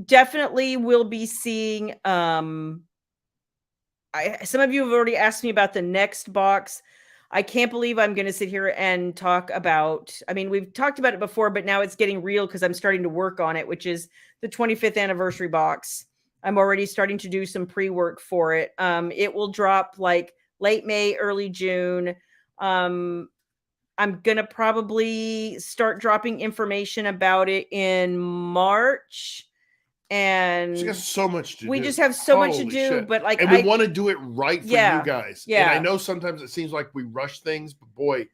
Definitely we'll be seeing some of you have already asked me about the next box. I can't believe I'm going to sit here and talk about, we've talked about it before, but now it's getting real because I'm starting to work on it, which is the 25th anniversary box. I'm already starting to do some pre-work for it. It will drop like late May, early June. I'm going to probably start dropping information about it in March. And she got so much to do. We just have so much to do, shit. But like, and we want to do it right for you guys. Yeah. And I know sometimes it seems like we rush things, but boy,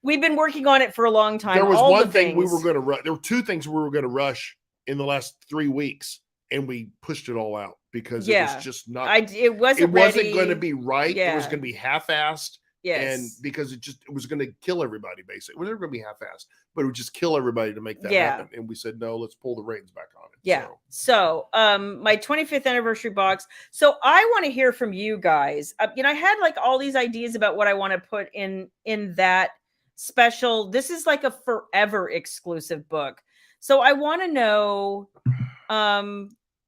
we've been working on it for a long time. There was one thing we were going to rush. There were two things we were going to rush in the last 3 weeks, and we pushed it all out because it was just not. It wasn't going to be right. Yeah. It was going to be half-assed. Yes. And because it was going to kill everybody, basically. It was never going to be half-assed, but it would just kill everybody to make that happen. And we said, no, let's pull the reins back on it. Yeah. So my 25th anniversary box. So I want to hear from you guys. I had like all these ideas about what I want to put in that special. This is like a forever exclusive book. So I want to know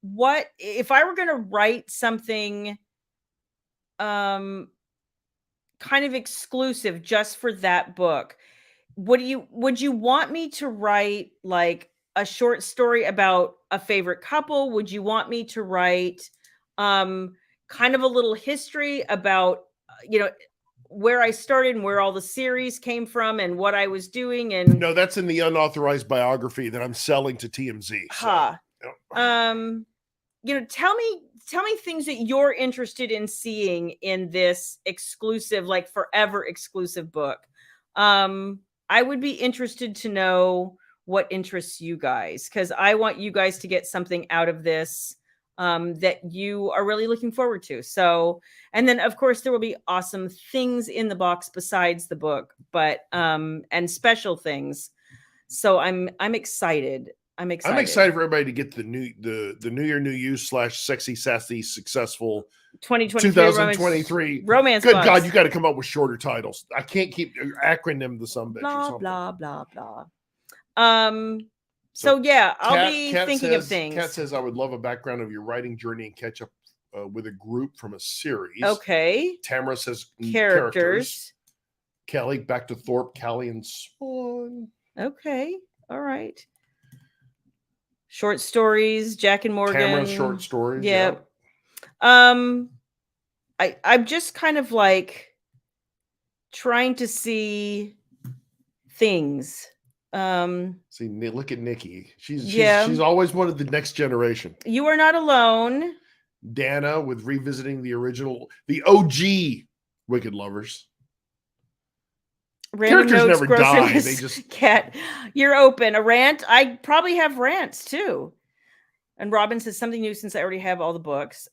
what if I were going to write something kind of exclusive just for that book. Would you want me to write like a short story about a favorite couple? Would you want me to write kind of a little history about where I started and where all the series came from and what I was doing? And no, that's in the unauthorized biography that I'm selling to TMZ. So. tell me things that you're interested in seeing in this exclusive, like forever exclusive book. I would be interested to know what interests you guys, because I want you guys to get something out of this that you are really looking forward to. So, and then of course there will be awesome things in the box besides the book, but and special things. So I'm excited. I'm excited for everybody to get the new year, new you / sexy, sassy, successful 2023 romance Good books. God, you got to come up with shorter titles. I can't keep acronym the some bitch blah, or something. blah, blah, blah. So yeah, I'll be thinking of things. Kat says, I would love a background of your writing journey and catch up with a group from a series. Okay. Tamara says characters. Kelly, back to Thorpe, Callie, and Swan. Okay. All right. Short stories, Jack and Morgan. Tamara's short stories. Yep. I'm just kind of like trying to see things. See, look at Nikki. She's always wanted the next generation. You are not alone. Dana with revisiting the original, the OG Wicked Lovers. Random characters notes, never die. They just Cat. You're open. A rant. I probably have rants too. And Robin says something new since I already have all the books.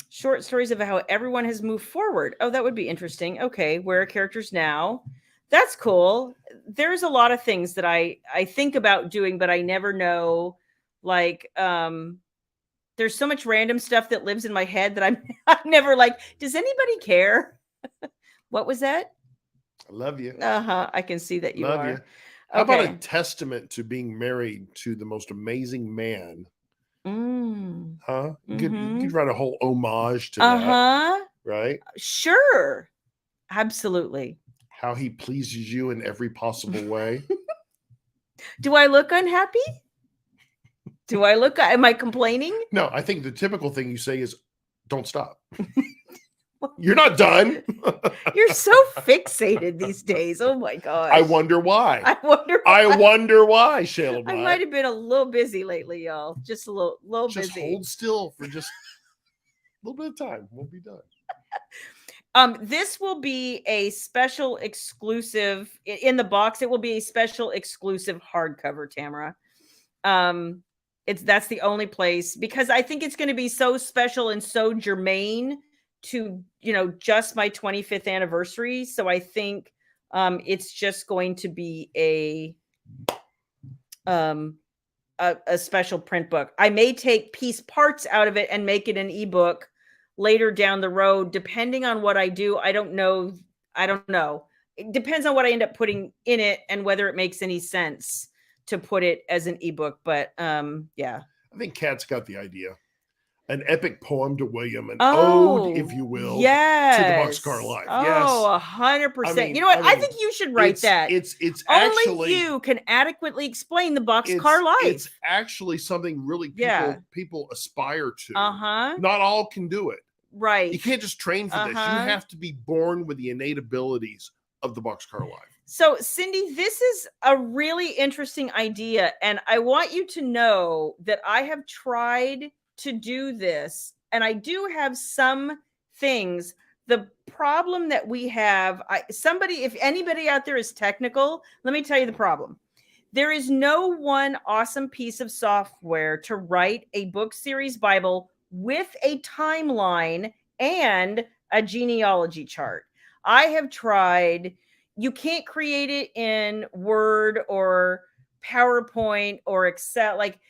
Short stories of how everyone has moved forward. Oh, that would be interesting. Okay, where are characters now? That's cool. There's a lot of things that I think about doing, but I never know. Like, there's so much random stuff that lives in my head that I'm never like, does anybody care? What was that? I love you. I can see that you love are. You. How about a testament to being married to the most amazing man? Huh? You could write a whole homage to that. Right? Sure. Absolutely. How he pleases you in every possible way. Do I look unhappy? Am I complaining? No, I think the typical thing you say is, don't stop. You're not done. You're so fixated these days. Oh my God. I wonder why. I wonder why, Shayla Black. I might have been a little busy lately, y'all. Just a little busy. Just hold still for just a little bit of time. We'll be done. This will be a special exclusive in the box. It will be a special exclusive hardcover, Tamara. That's the only place, because I think it's going to be so special and so germane to, just my 25th anniversary. So I think it's just going to be a special print book. I may take piece parts out of it and make it an ebook later down the road, depending on what I do. I don't know. It depends on what I end up putting in it and whether it makes any sense to put it as an ebook. But yeah. I think Kat's got the idea. An epic poem to William, an ode, if you will, to the Boxcar Life. Oh, 100%. You know what? I think you should write that. It's only actually, you can adequately explain the Boxcar Life. It's actually something really people aspire to. Not all can do it. Right. You can't just train for this. You have to be born with the innate abilities of the Boxcar Life. So, Cindy, this is a really interesting idea, and I want you to know that I have tried to do this, and I do have some things. The problem that we have, if anybody out there is technical, let me tell you the problem. There is no one awesome piece of software to write a book series Bible with a timeline and a genealogy chart. I have tried. You can't create it in Word or PowerPoint or Excel. Like,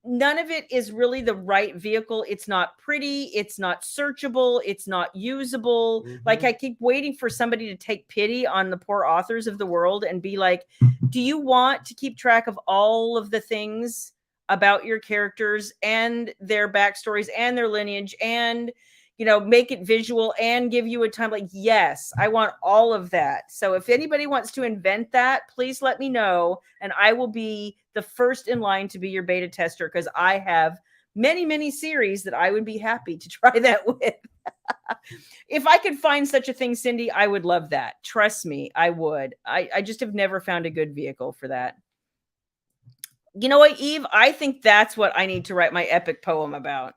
none of it is really the right vehicle. It's not pretty. It's not searchable. It's not usable. Like, I keep waiting for somebody to take pity on the poor authors of the world and be like, do you want to keep track of all of the things about your characters and their backstories and their lineage and, make it visual and give you a time? Like, yes, I want all of that. So if anybody wants to invent that, please let me know. And I will be the first in line to be your beta tester, because I have many, many series that I would be happy to try that with. If I could find such a thing, Cindy, I would love that. Trust me, I would. I just have never found a good vehicle for that. You know what, Eve? I think that's what I need to write my epic poem about.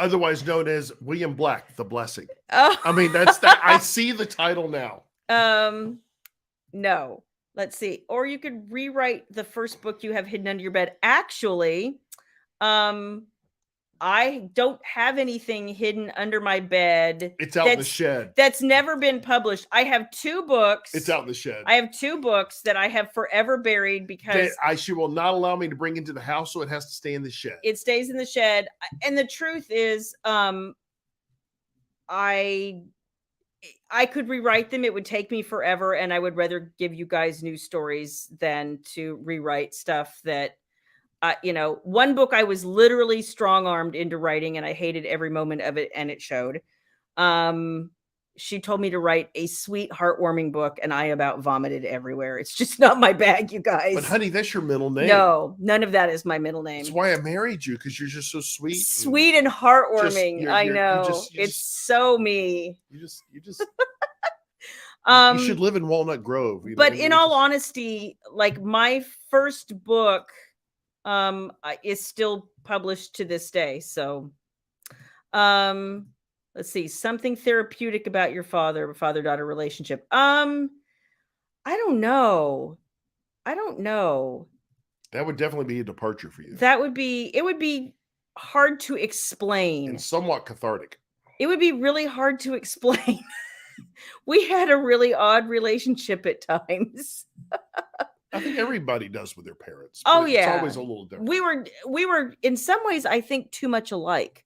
Otherwise known as William Black, The Blessing. Oh. I mean, that's that. I see the title now. No. Let's see. Or you could rewrite the first book you have hidden under your bed. Actually, I don't have anything hidden under my bed. It's out in the shed. That's never been published. I have 2 books. It's out in the shed. I have 2 books that I have forever buried because she will not allow me to bring into the house, so it has to stay in the shed. It stays in the shed. And the truth is, I could rewrite them. It would take me forever, and I would rather give you guys new stories than to rewrite stuff that one book I was literally strong-armed into writing, and I hated every moment of it, and it showed. She told me to write a sweet, heartwarming book, and I about vomited everywhere. It's just not my bag, you guys. But honey, that's your middle name. No, none of that is my middle name. That's why I married you, because you're just so sweet. Sweet and heartwarming. I know. It's so me. You should live in Walnut Grove. But in all honesty, like my first book is still published to this day. So, let's see, something therapeutic about your father-daughter relationship. I don't know. That would definitely be a departure for you. It would be hard to explain. And somewhat cathartic. It would be really hard to explain. We had a really odd relationship at times. I think everybody does with their parents. Oh yeah. It's always a little different. We were in some ways, I think, too much alike.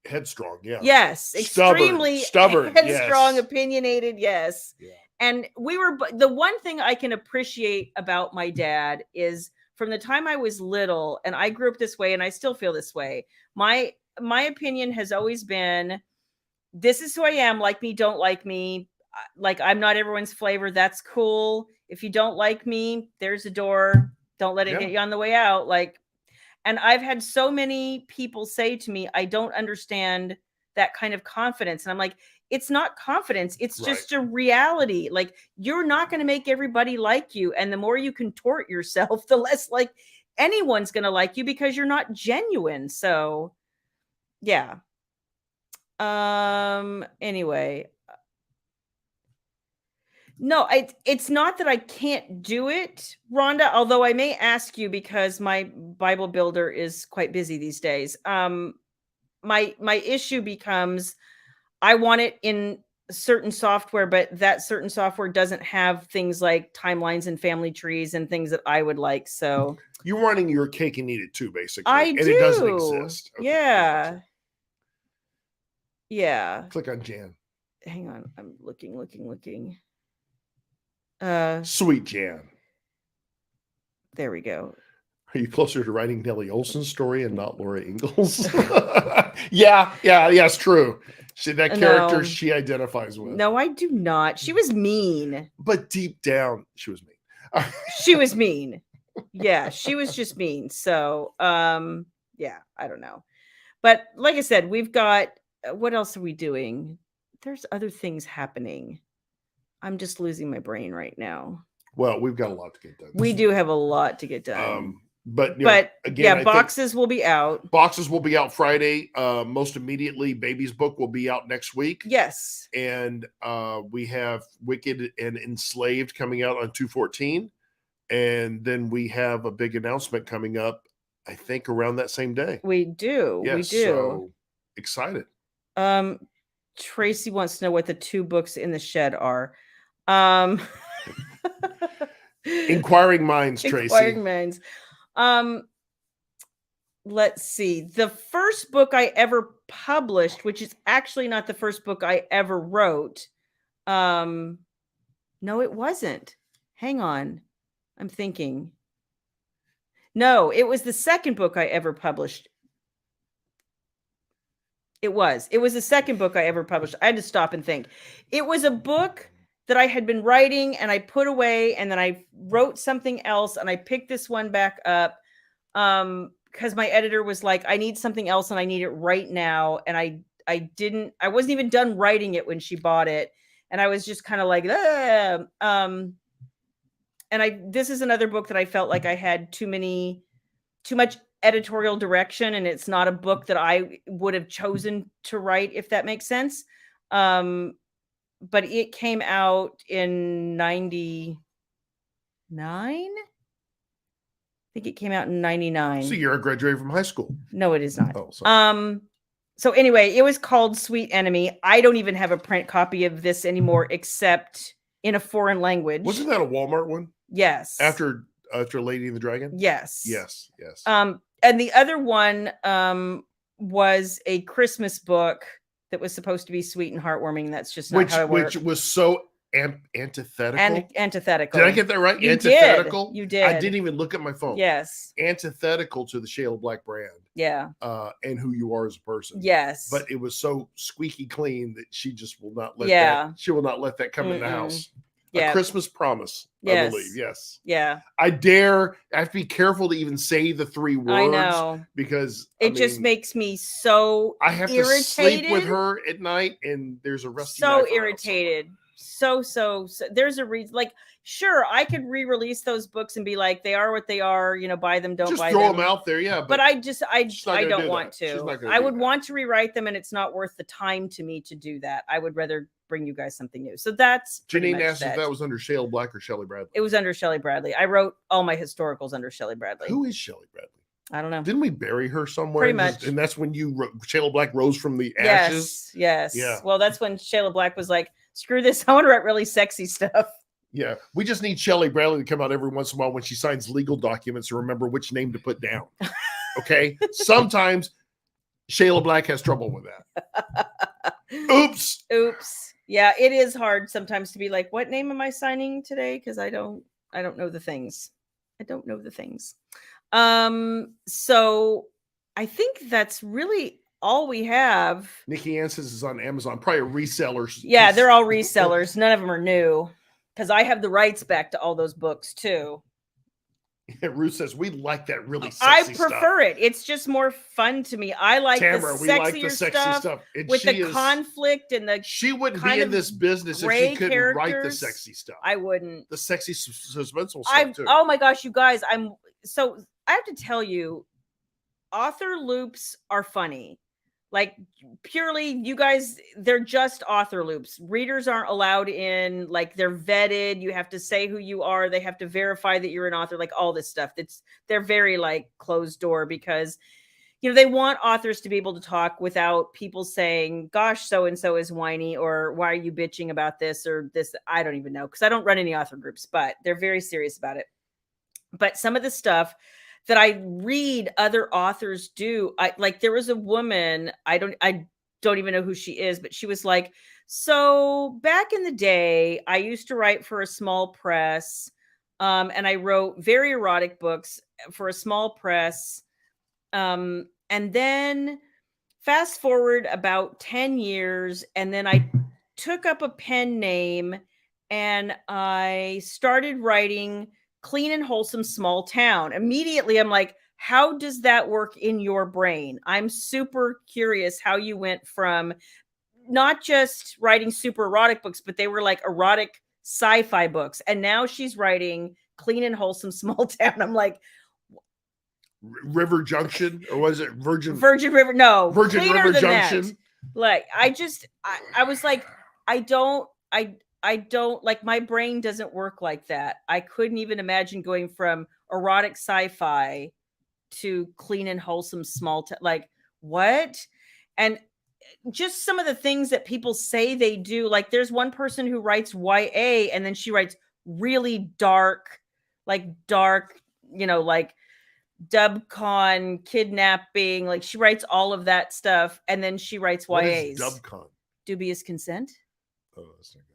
Headstrong, yeah. Yes. Extremely stubborn, headstrong, yes. Opinionated, yes. Yeah. And the one thing I can appreciate about my dad is from the time I was little, and I grew up this way and I still feel this way. My opinion has always been, this is who I am, like me, don't like me. Like, I'm not everyone's flavor. That's cool. If you don't like me, there's a door. Don't let it hit you on the way out. Like, and I've had so many people say to me, I don't understand that kind of confidence. And I'm like, it's not confidence. It's just a reality. Like, you're not going to make everybody like you. And the more you contort yourself, the less like anyone's going to like you because you're not genuine. So yeah. Anyway, no, it's not that I can't do it, Rhonda, although I may ask you because my Bible builder is quite busy these days. My issue becomes I want it in certain software, but that certain software doesn't have things like timelines and family trees and things that I would like. So you're running your cake and eat it too, basically. I do. It doesn't exist. Okay. Yeah. Yeah. Click on Jan. Hang on. I'm looking. Sweet Jan. There we go. Are you closer to writing Nellie Olson's story and not Laura Ingalls? Yeah, it's true. That character she identifies with. No, I do not. She was mean. But deep down, she was mean. She was mean. Yeah, she was just mean. So, yeah, I don't know. But like I said, we've got, what else are we doing? There's other things happening. I'm just losing my brain right now. Well, we've got a lot to get done. We do have a lot to get done. But again, boxes will be out. Boxes will be out Friday. Most immediately, Baby's book will be out next week. Yes. And we have Wicked and Enslaved coming out on 2/14. And then we have a big announcement coming up, I think, around that same day. We do. Yes, we do. So excited. Tracy wants to know what the 2 books in the shed are. Inquiring minds, Tracy. Inquiring minds. Let's see. The first book I ever published, which is actually not the first book I ever wrote. No, it wasn't. Hang on. I'm thinking. No, it was the second book I ever published. It was the second book I ever published. I had to stop and think. It was a book that I had been writing and I put away, and then I wrote something else and I picked this one back up because my editor was like, I need something else and I need it right now. And I wasn't even done writing it when she bought it. And I was just kind of like, And this is another book that I felt like I had too much editorial direction, and it's not a book that I would have chosen to write, if that makes sense. But it came out in 99. I think it came out in 99. So you're a graduate from high school. No, it is not. Oh, sorry. So anyway, it was called Sweet Enemy. I don't even have a print copy of this anymore, except in a foreign language. Wasn't that a Walmart one? Yes. After Lady and the Dragon? Yes. Yes. And the other one was a Christmas book that was supposed to be sweet and heartwarming. And that's just not how it worked. Which was so antithetical. Antithetical. Did I get that right? You antithetical. You did. I didn't even look at my phone. Yes. Antithetical to the Shayla Black brand. Yeah. And who you are as a person. Yes. But it was so squeaky clean that she just will not let that. She will not let that come in the house. Yeah. A Christmas promise, I believe. Yes. Yeah. I have to be careful to even say the 3 words. I know. Because it just makes me so I have irritated. to sleep with her at night, and there's a rusty so irritated. So there's a reason. Like, sure, I could re-release those books and be like, they are what they are, buy them, don't buy them. Just throw them out there, yeah. But I don't want to. I would want to rewrite them, and it's not worth the time to me to do that. I would rather bring you guys something new. So that's Janine asked if that was under Shayla Black or Shelley Bradley. It was under Shelley Bradley. I wrote all my historicals under Shelley Bradley. Who is Shelley Bradley? I don't know. Didn't we bury her somewhere? Pretty much. And that's when Shayla Black rose from the ashes? Yes. Yeah. Well, that's when Shayla Black was like, screw this. I want to write really sexy stuff. Yeah. We just need Shelley Bradley to come out every once in a while when she signs legal documents to remember which name to put down. Okay? Sometimes Shayla Black has trouble with that. Oops. Yeah, it is hard sometimes to be like, what name am I signing today? Because I don't know the things. So I think that's really all we have. Nikki Ann says is on Amazon, probably resellers. Yeah, they're all resellers. None of them are new, because I have the rights back to all those books too. Ruth says we like that really sexy stuff. I prefer it. It's just more fun to me. I like Tamara, the sexier stuff. With the conflict and the she wouldn't be in this business if she couldn't write the sexy stuff. I wouldn't. The sexy suspenseful stuff too. Oh my gosh, you guys! I have to tell you, author loops are funny. Like, purely, you guys, they're just author loops. Readers aren't allowed in. Like, they're vetted. You have to say who you are. They have to verify that you're an author. Like, all this stuff. They're very like closed door, because they want authors to be able to talk without people saying, gosh, so and so is whiny, or why are you bitching about this or this? I don't even know, because I don't run any author groups, but they're very serious about it. But some of the stuff that I read other authors do, there was a woman, I don't even know who she is, but she was like, so back in the day, I used to write for a small press, and I wrote very erotic books for a small press, and then fast forward about 10 years, and then I took up a pen name, and I started writing Clean and Wholesome Small Town. Immediately, I'm like, how does that work in your brain? I'm super curious how you went from not just writing super erotic books, but they were like erotic sci-fi books. And now she's writing Clean and Wholesome Small Town. I'm like, River Junction, or was it Virgin River? No, Virgin River Junction. That. Like, I was like, I don't, like, my brain doesn't work like that. I couldn't even imagine going from erotic sci-fi to Clean and Wholesome Small Town. Like, what? And just some of the things that people say they do. Like, there's one person who writes YA, and then she writes really dark, like Dubcon, kidnapping. Like, she writes all of that stuff, and then she writes YAs. What is Dubcon? Dubious consent. Oh, that's not good.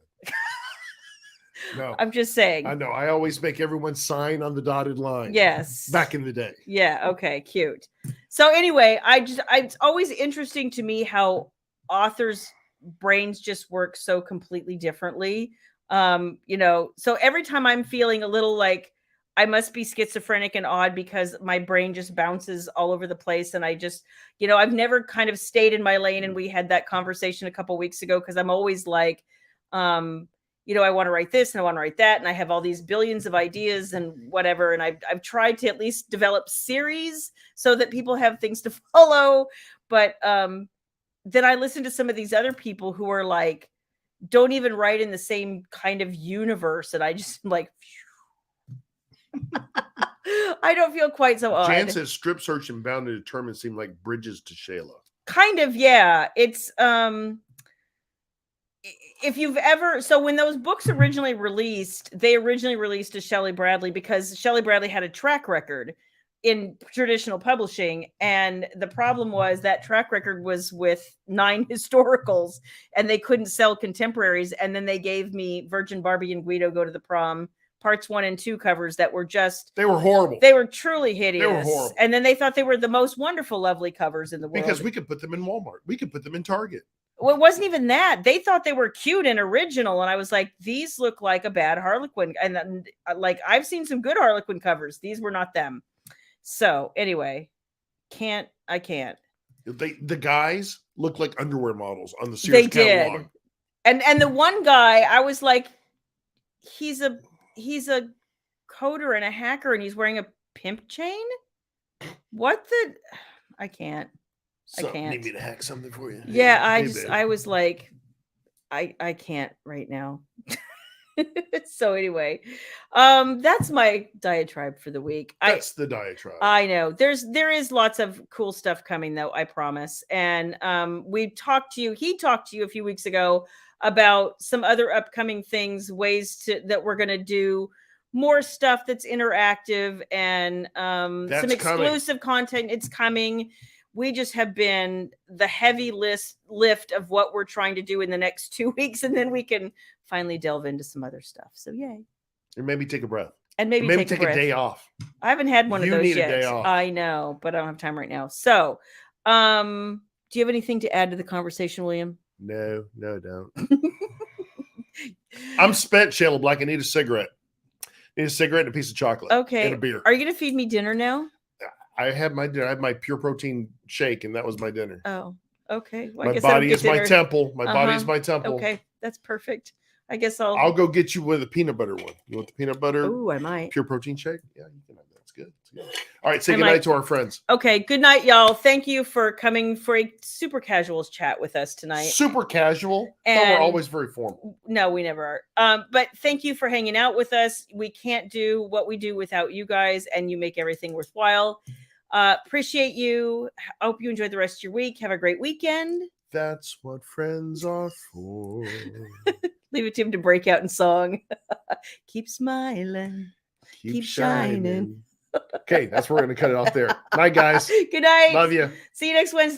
No, I'm just saying. I know. I always make everyone sign on the dotted line. Yes. Back in the day. Yeah. Okay. Cute. So anyway, it's always interesting to me how authors' brains just work so completely differently. So every time I'm feeling a little like I must be schizophrenic and odd because my brain just bounces all over the place. And I just, I've never kind of stayed in my lane. And we had that conversation a couple weeks ago, because I'm always like, I want to write this and I want to write that. And I have all these billions of ideas and whatever. And I've tried to at least develop series so that people have things to follow. But then I listen to some of these other people who are like, don't even write in the same kind of universe. And I just like, I don't feel quite so odd. Jan says strip search and Bound and Determined seem like bridges to Shayla. Kind of, yeah. It's if you've ever, so when those books originally released, they originally released to Shelley Bradley because Shelley Bradley had a track record in traditional publishing. And the problem was that track record was with 9 historicals and they couldn't sell contemporaries. And then they gave me Virgin Barbie and Guido Go to the Prom parts 1 and 2 covers that were just, they were horrible. They were truly hideous. They were horrible. And then they thought they were the most wonderful, lovely covers in the world. Because we could put them in Walmart. We could put them in Target. Well, it wasn't even that. They thought they were cute and original. And I was like, these look like a bad Harlequin. And then, like, I've seen some good Harlequin covers. These were not them. So anyway, I can't. The guys look like underwear models on the Sears catalog. Did. And the one guy, I was like, he's a coder and a hacker and he's wearing a pimp chain. What the? I can't. So, I can't. Need me to hack something for you? Yeah, I was like, I can't right now. So anyway, that's my diatribe for the week. That's the diatribe. I know there is lots of cool stuff coming though, I promise. And he talked to you a few weeks ago about some other upcoming things, ways that we're going to do more stuff that's interactive and some exclusive content. It's coming. We just have been the heavy lift of what we're trying to do in the next 2 weeks, and then we can finally delve into some other stuff. So yay. And maybe take a breath. And maybe take a day off. I haven't had one of those yet. A day off. I know, but I don't have time right now. So do you have anything to add to the conversation, William? No, don't. I'm spent, Shayla Black. I need a cigarette. And a piece of chocolate. Okay. And a beer. Are you going to feed me dinner now? I had my dinner. I had my pure protein shake, and that was my dinner. Oh, okay. Well, my body is my temple. My body is my temple. Okay, that's perfect. I guess I'll go get you with a peanut butter one. You want the peanut butter? Oh, I might. Pure protein shake? Yeah, you can have that. It's good. All right, say goodnight to our friends. Okay, good night, y'all. Thank you for coming for a super casuals chat with us tonight. Super casual? And we're always very formal. No, we never are. But thank you for hanging out with us. We can't do what we do without you guys, and you make everything worthwhile. Appreciate you. I hope you enjoy the rest of your week. Have a great weekend. That's what friends are for. Leave it to him to break out in song. Keep smiling. Keep shining. Okay, that's where we're going to cut it off there. Night, guys. Good night. Love you. See you next Wednesday.